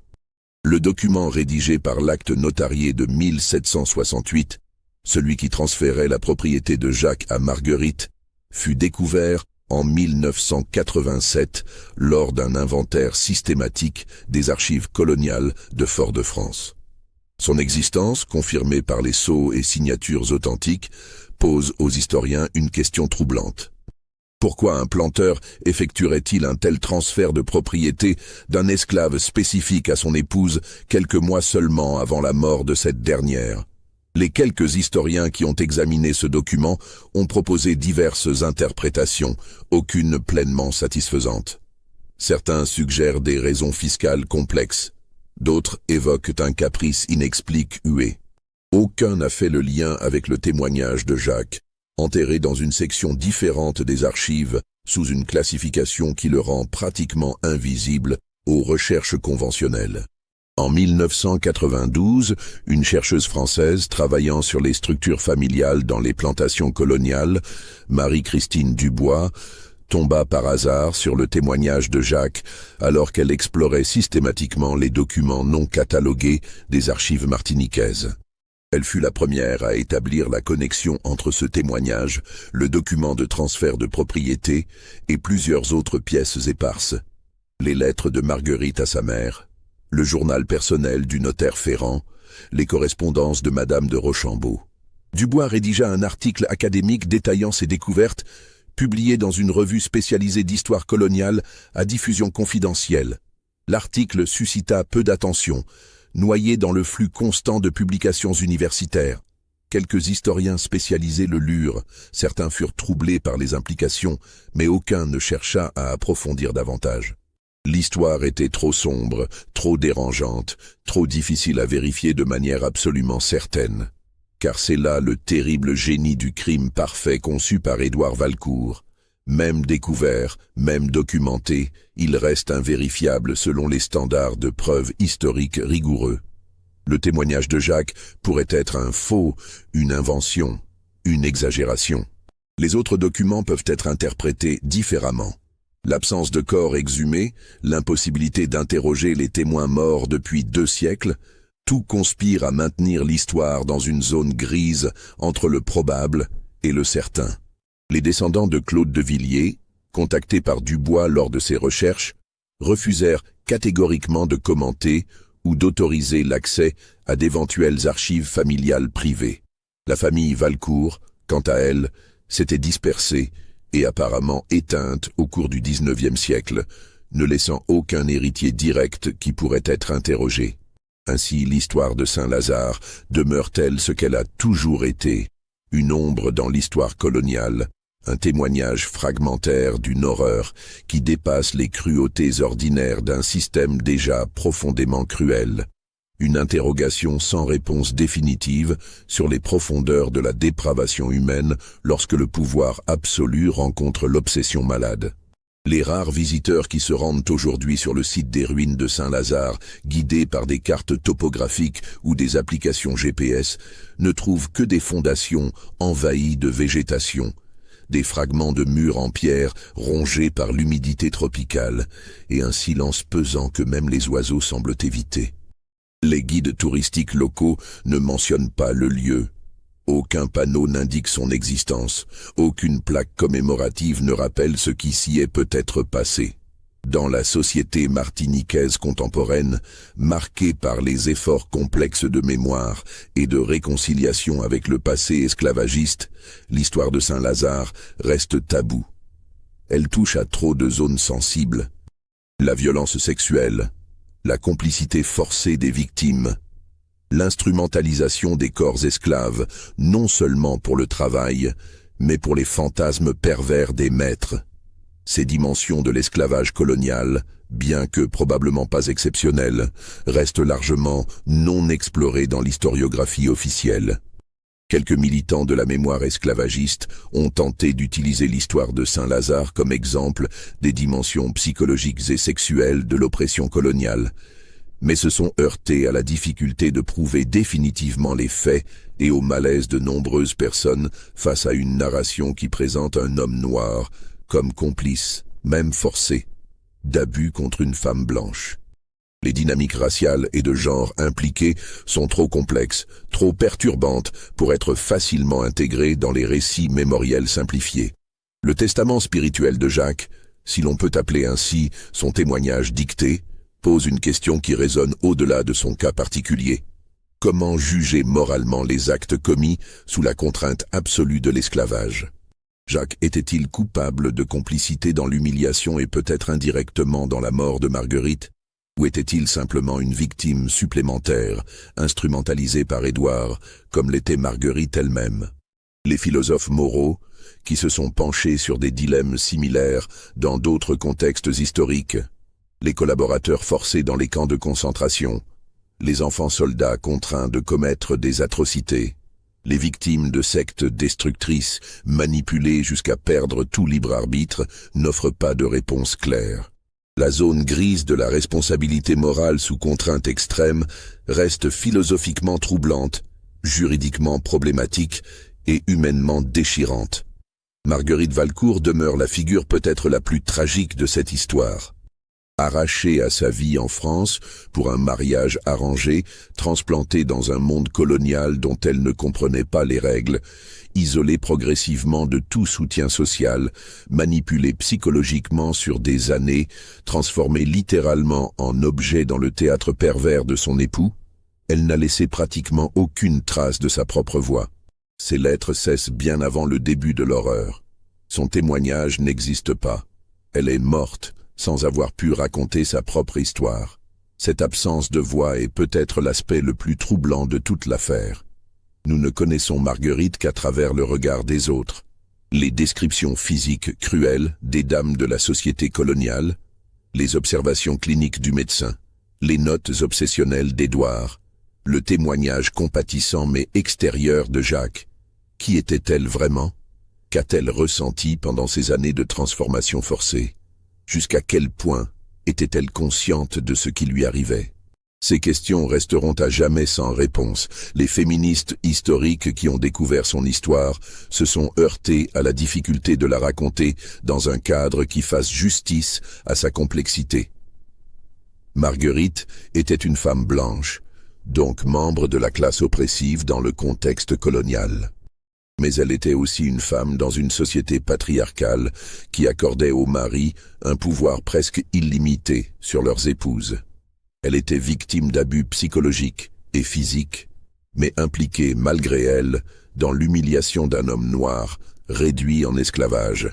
Le document rédigé par l'acte notarié de 1768, celui qui transférait la propriété de Jacques à Marguerite, fut découvert en 1987 lors d'un inventaire systématique des archives coloniales de Fort-de-France. Son existence, confirmée par les sceaux et signatures authentiques, pose aux historiens une question troublante. Pourquoi un planteur effectuerait-il un tel transfert de propriété d'un esclave spécifique à son épouse quelques mois seulement avant la mort de cette dernière? Les quelques historiens qui ont examiné ce document ont proposé diverses interprétations, aucune pleinement satisfaisante. Certains suggèrent des raisons fiscales complexes, d'autres évoquent un caprice inexpliqué. Aucun n'a fait le lien avec le témoignage de Jacques, enterré dans une section différente des archives, sous une classification qui le rend pratiquement invisible aux recherches conventionnelles. En 1992, une chercheuse française travaillant sur les structures familiales dans les plantations coloniales, Marie-Christine Dubois, tomba par hasard sur le témoignage de Jacques alors qu'elle explorait systématiquement les documents non catalogués des archives martiniquaises. Elle fut la première à établir la connexion entre ce témoignage, le document de transfert de propriété et plusieurs autres pièces éparses. Les lettres de Marguerite à sa mère, le journal personnel du notaire Ferrand, les correspondances de Madame de Rochambeau. Dubois rédigea un article académique détaillant ses découvertes, publié dans une revue spécialisée d'histoire coloniale à diffusion confidentielle. L'article suscita peu d'attention, noyé dans le flux constant de publications universitaires. Quelques historiens spécialisés le lurent, certains furent troublés par les implications, mais aucun ne chercha à approfondir davantage. L'histoire était trop sombre, trop dérangeante, trop difficile à vérifier de manière absolument certaine. Car c'est là le terrible génie du crime parfait conçu par Édouard Valcourt. Même découvert, même documenté, il reste invérifiable selon les standards de preuve historique rigoureux. Le témoignage de Jacques pourrait être un faux, une invention, une exagération. Les autres documents peuvent être interprétés différemment. L'absence de corps exhumé, l'impossibilité d'interroger les témoins morts depuis 2 siècles, tout conspire à maintenir l'histoire dans une zone grise entre le probable et le certain. Les descendants de Claude de Villiers, contactés par Dubois lors de ses recherches, refusèrent catégoriquement de commenter ou d'autoriser l'accès à d'éventuelles archives familiales privées. La famille Valcourt, quant à elle, s'était dispersée et apparemment éteinte au cours du XIXe siècle, ne laissant aucun héritier direct qui pourrait être interrogé. Ainsi, l'histoire de Saint-Lazare demeure-t-elle ce qu'elle a toujours été, une ombre dans l'histoire coloniale, un témoignage fragmentaire d'une horreur qui dépasse les cruautés ordinaires d'un système déjà profondément cruel. Une interrogation sans réponse définitive sur les profondeurs de la dépravation humaine lorsque le pouvoir absolu rencontre l'obsession malade. Les rares visiteurs qui se rendent aujourd'hui sur le site des ruines de Saint-Lazare, guidés par des cartes topographiques ou des applications GPS, ne trouvent que des fondations envahies de végétation, des fragments de murs en pierre rongés par l'humidité tropicale, et un silence pesant que même les oiseaux semblent éviter. Les guides touristiques locaux ne mentionnent pas le lieu. Aucun panneau n'indique son existence, aucune plaque commémorative ne rappelle ce qui s'y est peut-être passé. Dans la société martiniquaise contemporaine, marquée par les efforts complexes de mémoire et de réconciliation avec le passé esclavagiste, l'histoire de Saint-Lazare reste taboue. Elle touche à trop de zones sensibles. La violence sexuelle, la complicité forcée des victimes, l'instrumentalisation des corps esclaves, non seulement pour le travail, mais pour les fantasmes pervers des maîtres. Ces dimensions de l'esclavage colonial, bien que probablement pas exceptionnelles, restent largement non explorées dans l'historiographie officielle. Quelques militants de la mémoire esclavagiste ont tenté d'utiliser l'histoire de Saint-Lazare comme exemple des dimensions psychologiques et sexuelles de l'oppression coloniale, mais se sont heurtés à la difficulté de prouver définitivement les faits et au malaise de nombreuses personnes face à une narration qui présente un homme noir comme complice, même forcé, d'abus contre une femme blanche. Les dynamiques raciales et de genre impliquées sont trop complexes, trop perturbantes pour être facilement intégrées dans les récits mémoriels simplifiés. Le testament spirituel de Jacques, si l'on peut appeler ainsi son témoignage dicté, pose une question qui résonne au-delà de son cas particulier. Comment juger moralement les actes commis sous la contrainte absolue de l'esclavage ? Jacques était-il coupable de complicité dans l'humiliation et peut-être indirectement dans la mort de Marguerite ? Ou était-il simplement une victime supplémentaire, instrumentalisée par Édouard, comme l'était Marguerite elle-même ? Les philosophes moraux, qui se sont penchés sur des dilemmes similaires dans d'autres contextes historiques, les collaborateurs forcés dans les camps de concentration, les enfants soldats contraints de commettre des atrocités, les victimes de sectes destructrices manipulées jusqu'à perdre tout libre arbitre, n'offrent pas de réponse claire. La zone grise de la responsabilité morale sous contrainte extrême reste philosophiquement troublante, juridiquement problématique et humainement déchirante. Marguerite Valcourt demeure la figure peut-être la plus tragique de cette histoire. Arrachée à sa vie en France pour un mariage arrangé, transplantée dans un monde colonial dont elle ne comprenait pas les règles, isolée progressivement de tout soutien social, manipulée psychologiquement sur des années, transformée littéralement en objet dans le théâtre pervers de son époux, elle n'a laissé pratiquement aucune trace de sa propre voix. Ses lettres cessent bien avant le début de l'horreur. Son témoignage n'existe pas. Elle est morte, sans avoir pu raconter sa propre histoire. Cette absence de voix est peut-être l'aspect le plus troublant de toute l'affaire. Nous ne connaissons Marguerite qu'à travers le regard des autres. Les descriptions physiques cruelles des dames de la société coloniale, les observations cliniques du médecin, les notes obsessionnelles d'Édouard, le témoignage compatissant mais extérieur de Jacques. Qui était-elle vraiment? Qu'a-t-elle ressenti pendant ces années de transformation forcée? Jusqu'à quel point était-elle consciente de ce qui lui arrivait? Ces questions resteront à jamais sans réponse. Les féministes historiques qui ont découvert son histoire se sont heurtés à la difficulté de la raconter dans un cadre qui fasse justice à sa complexité. Marguerite était une femme blanche, donc membre de la classe oppressive dans le contexte colonial. Mais elle était aussi une femme dans une société patriarcale qui accordait aux maris un pouvoir presque illimité sur leurs épouses. Elle était victime d'abus psychologiques et physiques, mais impliquée malgré elle dans l'humiliation d'un homme noir réduit en esclavage.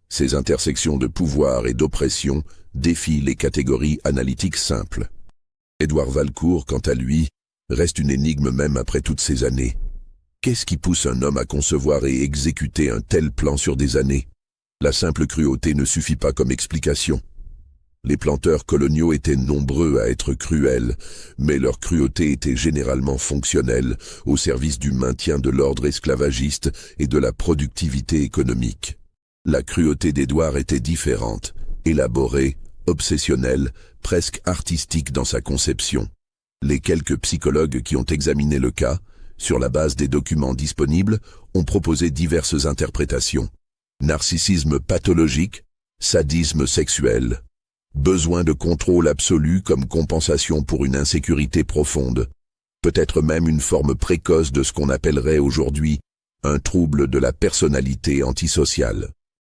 Ces intersections de pouvoir et d'oppression défient les catégories analytiques simples. Édouard Valcourt, quant à lui, reste une énigme même après toutes ces années. Qu'est-ce qui pousse un homme à concevoir et exécuter un tel plan sur des années? La simple cruauté ne suffit pas comme explication. Les planteurs coloniaux étaient nombreux à être cruels, mais leur cruauté était généralement fonctionnelle, au service du maintien de l'ordre esclavagiste et de la productivité économique. La cruauté d'Édouard était différente, élaborée, obsessionnelle, presque artistique dans sa conception. Les quelques psychologues qui ont examiné le cas, sur la base des documents disponibles, ont proposé diverses interprétations. Narcissisme pathologique, sadisme sexuel, besoin de contrôle absolu comme compensation pour une insécurité profonde, peut-être même une forme précoce de ce qu'on appellerait aujourd'hui un trouble de la personnalité antisociale.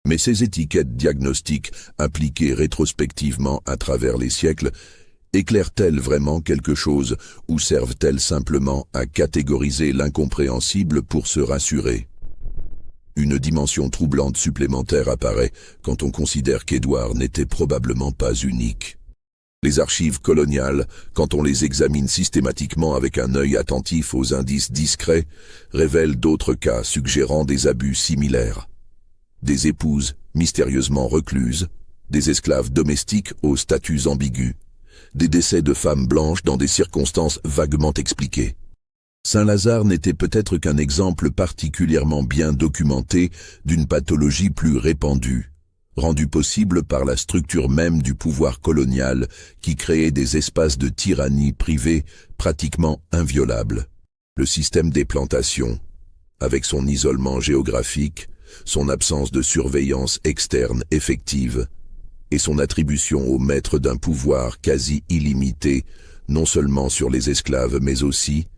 Mais ces étiquettes diagnostiques, appliquées rétrospectivement à travers les siècles, éclairent-elles vraiment quelque chose ou servent-elles simplement à catégoriser l'incompréhensible pour se rassurer? Une dimension troublante supplémentaire apparaît quand on considère qu'Édouard n'était probablement pas unique. Les archives coloniales, quand on les examine systématiquement avec un œil attentif aux indices discrets, révèlent d'autres cas suggérant des abus similaires. Des épouses mystérieusement recluses, des esclaves domestiques aux statuts ambigus, des décès de femmes blanches dans des circonstances vaguement expliquées. Saint-Lazare n'était peut-être qu'un exemple particulièrement bien documenté d'une pathologie plus répandue, rendue possible par la structure même du pouvoir colonial qui créait des espaces de tyrannie privés pratiquement inviolables. Le système des plantations, avec son isolement géographique, son absence de surveillance externe effective, et son attribution au maître d'un pouvoir quasi illimité, non seulement sur les esclaves mais aussi,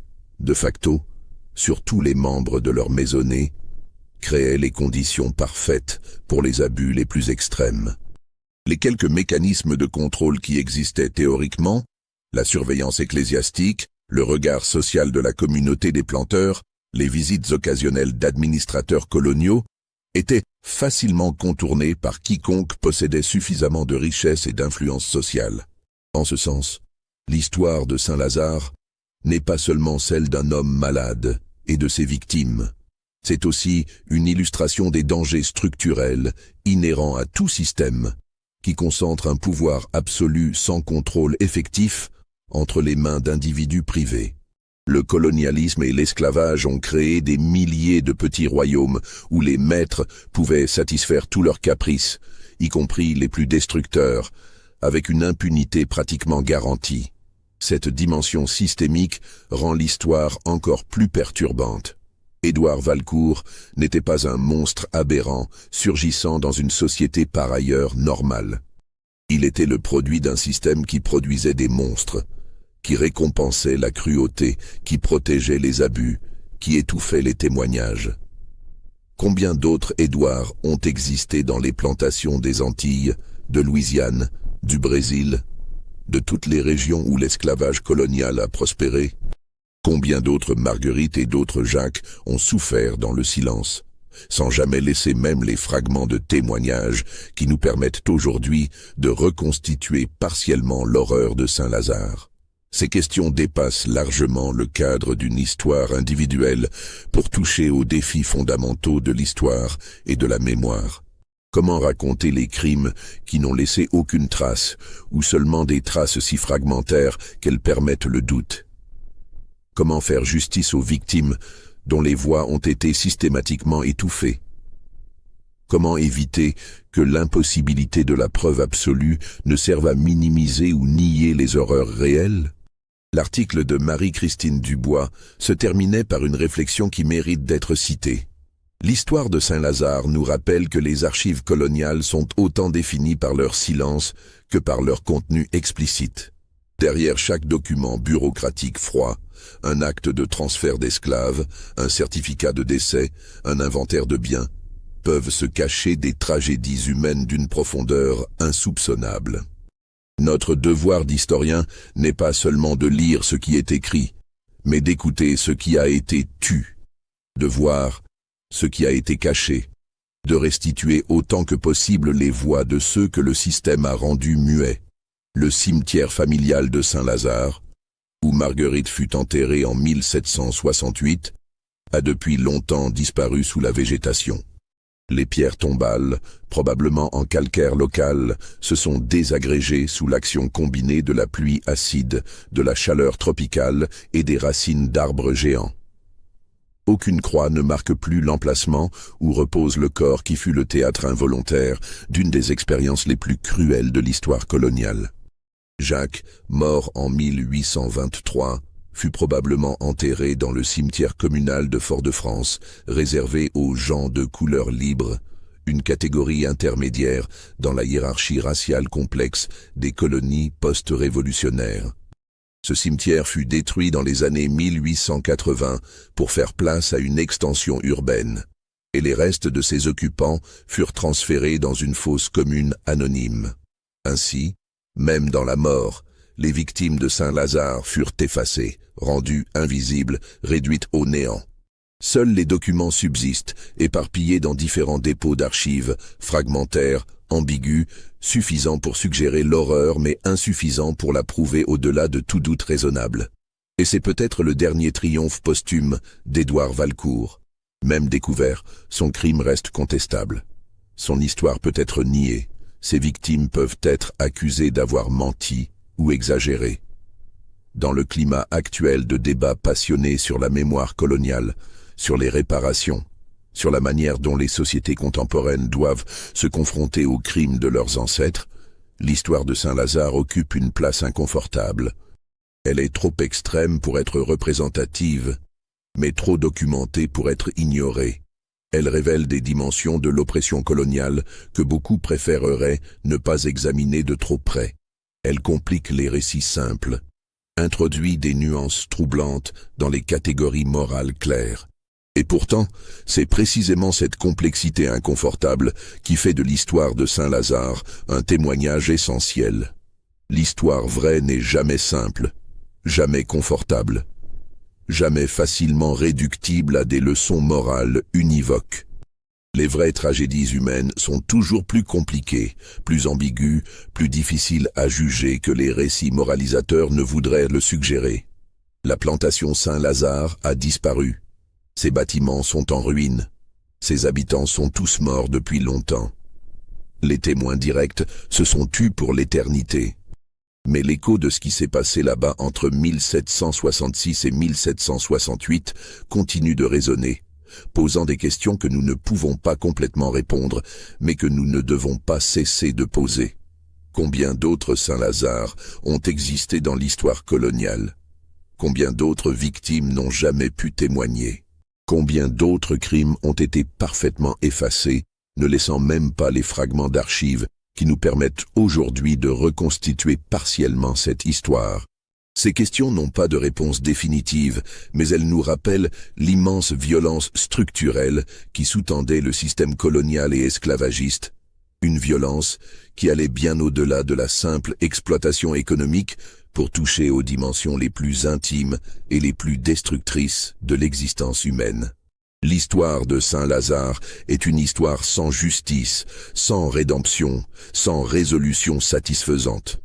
de facto, sur tous les membres de leur maisonnée, créait les conditions parfaites pour les abus les plus extrêmes. Les quelques mécanismes de contrôle qui existaient théoriquement, la surveillance ecclésiastique, le regard social de la communauté des planteurs, les visites occasionnelles d'administrateurs coloniaux, étaient facilement contournés par quiconque possédait suffisamment de richesse et d'influence sociale. En ce sens, l'histoire de Saint-Lazare n'est pas seulement celle d'un homme malade et de ses victimes. C'est aussi une illustration des dangers structurels inhérents à tout système qui concentre un pouvoir absolu sans contrôle effectif entre les mains d'individus privés. Le colonialisme et l'esclavage ont créé des milliers de petits royaumes où les maîtres pouvaient satisfaire tous leurs caprices, y compris les plus destructeurs, avec une impunité pratiquement garantie. Cette dimension systémique rend l'histoire encore plus perturbante. Édouard Valcourt n'était pas un monstre aberrant, surgissant dans une société par ailleurs normale. Il était le produit d'un système qui produisait des monstres, qui récompensait la cruauté, qui protégeait les abus, qui étouffait les témoignages. Combien d'autres Édouards ont existé dans les plantations des Antilles, de Louisiane, du Brésil, de toutes les régions où l'esclavage colonial a prospéré? Combien d'autres Marguerite et d'autres Jacques ont souffert dans le silence, sans jamais laisser même les fragments de témoignages qui nous permettent aujourd'hui de reconstituer partiellement l'horreur de Saint-Lazare? Ces questions dépassent largement le cadre d'une histoire individuelle pour toucher aux défis fondamentaux de l'histoire et de la mémoire. Comment raconter les crimes qui n'ont laissé aucune trace, ou seulement des traces si fragmentaires qu'elles permettent le doute? Comment faire justice aux victimes dont les voix ont été systématiquement étouffées? Comment éviter que l'impossibilité de la preuve absolue ne serve à minimiser ou nier les horreurs réelles? L'article de Marie-Christine Dubois se terminait par une réflexion qui mérite d'être citée. L'histoire de Saint-Lazare nous rappelle que les archives coloniales sont autant définies par leur silence que par leur contenu explicite. Derrière chaque document bureaucratique froid, un acte de transfert d'esclaves, un certificat de décès, un inventaire de biens, peuvent se cacher des tragédies humaines d'une profondeur insoupçonnable. Notre devoir d'historien n'est pas seulement de lire ce qui est écrit, mais d'écouter ce qui a été tu, de voir ce qui a été caché, de restituer autant que possible les voix de ceux que le système a rendus muets. Le cimetière familial de Saint-Lazare, où Marguerite fut enterrée en 1768, a depuis longtemps disparu sous la végétation. Les pierres tombales, probablement en calcaire local, se sont désagrégées sous l'action combinée de la pluie acide, de la chaleur tropicale et des racines d'arbres géants. Aucune croix ne marque plus l'emplacement où repose le corps qui fut le théâtre involontaire d'une des expériences les plus cruelles de l'histoire coloniale. Jacques, mort en 1823, fut probablement enterré dans le cimetière communal de Fort-de-France, réservé aux gens de couleur libre, une catégorie intermédiaire dans la hiérarchie raciale complexe des colonies post-révolutionnaires. Ce cimetière fut détruit dans les années 1880 pour faire place à une extension urbaine, et les restes de ses occupants furent transférés dans une fosse commune anonyme. Ainsi, même dans la mort, les victimes de Saint-Lazare furent effacées, rendues invisibles, réduites au néant. Seuls les documents subsistent, éparpillés dans différents dépôts d'archives, fragmentaires, ambigus, suffisants pour suggérer l'horreur mais insuffisants pour la prouver au-delà de tout doute raisonnable. Et c'est peut-être le dernier triomphe posthume d'Édouard Valcourt. Même découvert, son crime reste contestable. Son histoire peut être niée, ses victimes peuvent être accusées d'avoir menti ou exagéré. Dans le climat actuel de débats passionnés sur la mémoire coloniale, sur les réparations, sur la manière dont les sociétés contemporaines doivent se confronter aux crimes de leurs ancêtres, l'histoire de Saint-Lazare occupe une place inconfortable. Elle est trop extrême pour être représentative, mais trop documentée pour être ignorée. Elle révèle des dimensions de l'oppression coloniale que beaucoup préféreraient ne pas examiner de trop près. Elle complique les récits simples, introduit des nuances troublantes dans les catégories morales claires. Et pourtant, c'est précisément cette complexité inconfortable qui fait de l'histoire de Saint-Lazare un témoignage essentiel. L'histoire vraie n'est jamais simple, jamais confortable, jamais facilement réductible à des leçons morales univoques. Les vraies tragédies humaines sont toujours plus compliquées, plus ambiguës, plus difficiles à juger que les récits moralisateurs ne voudraient le suggérer. La plantation Saint-Lazare a disparu. Ses bâtiments sont en ruine. Ses habitants sont tous morts depuis longtemps. Les témoins directs se sont tus pour l'éternité. Mais l'écho de ce qui s'est passé là-bas entre 1766 et 1768 continue de résonner, posant des questions que nous ne pouvons pas complètement répondre, mais que nous ne devons pas cesser de poser. Combien d'autres Saint-Lazare ont existé dans l'histoire coloniale? Combien d'autres victimes n'ont jamais pu témoigner? Combien d'autres crimes ont été parfaitement effacés, ne laissant même pas les fragments d'archives qui nous permettent aujourd'hui de reconstituer partiellement cette histoire. Ces questions n'ont pas de réponse définitive, mais elles nous rappellent l'immense violence structurelle qui sous-tendait le système colonial et esclavagiste, une violence qui allait bien au-delà de la simple exploitation économique pour toucher aux dimensions les plus intimes et les plus destructrices de l'existence humaine. L'histoire de Saint-Lazare est une histoire sans justice, sans rédemption, sans résolution satisfaisante.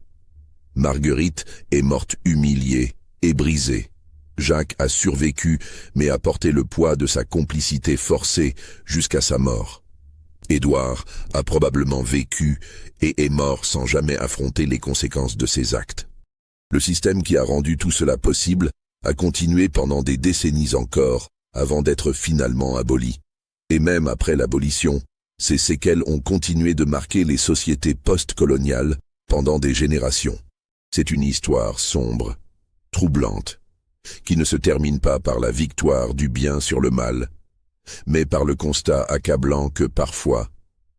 Marguerite est morte humiliée et brisée. Jacques a survécu, mais a porté le poids de sa complicité forcée jusqu'à sa mort. Édouard a probablement vécu et est mort sans jamais affronter les conséquences de ses actes. Le système qui a rendu tout cela possible a continué pendant des décennies encore, avant d'être finalement aboli. Et même après l'abolition, ces séquelles ont continué de marquer les sociétés post-coloniales pendant des générations. C'est une histoire sombre, troublante, qui ne se termine pas par la victoire du bien sur le mal, mais par le constat accablant que parfois,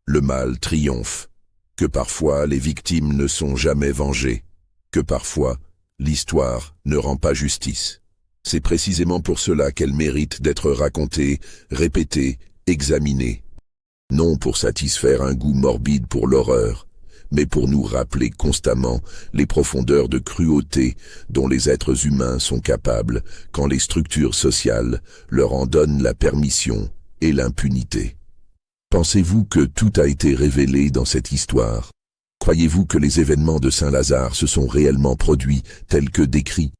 le mal triomphe, que parfois les victimes ne sont jamais vengées, que parfois, l'histoire ne rend pas justice. C'est précisément pour cela qu'elle mérite d'être racontée, répétée, examinée. Non pour satisfaire un goût morbide pour l'horreur, mais pour nous rappeler constamment les profondeurs de cruauté dont les êtres humains sont capables quand les structures sociales leur en donnent la permission et l'impunité. Pensez-vous que tout a été révélé dans cette histoire? Croyez-vous que les événements de Saint-Lazare se sont réellement produits tels que décrits?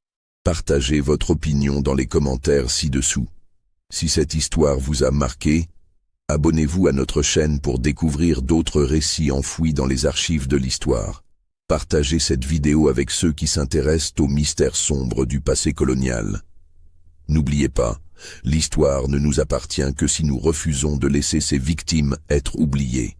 Partagez votre opinion dans les commentaires ci-dessous. Si cette histoire vous a marqué, abonnez-vous à notre chaîne pour découvrir d'autres récits enfouis dans les archives de l'histoire. Partagez cette vidéo avec ceux qui s'intéressent aux mystères sombres du passé colonial. N'oubliez pas, l'histoire ne nous appartient que si nous refusons de laisser ses victimes être oubliées.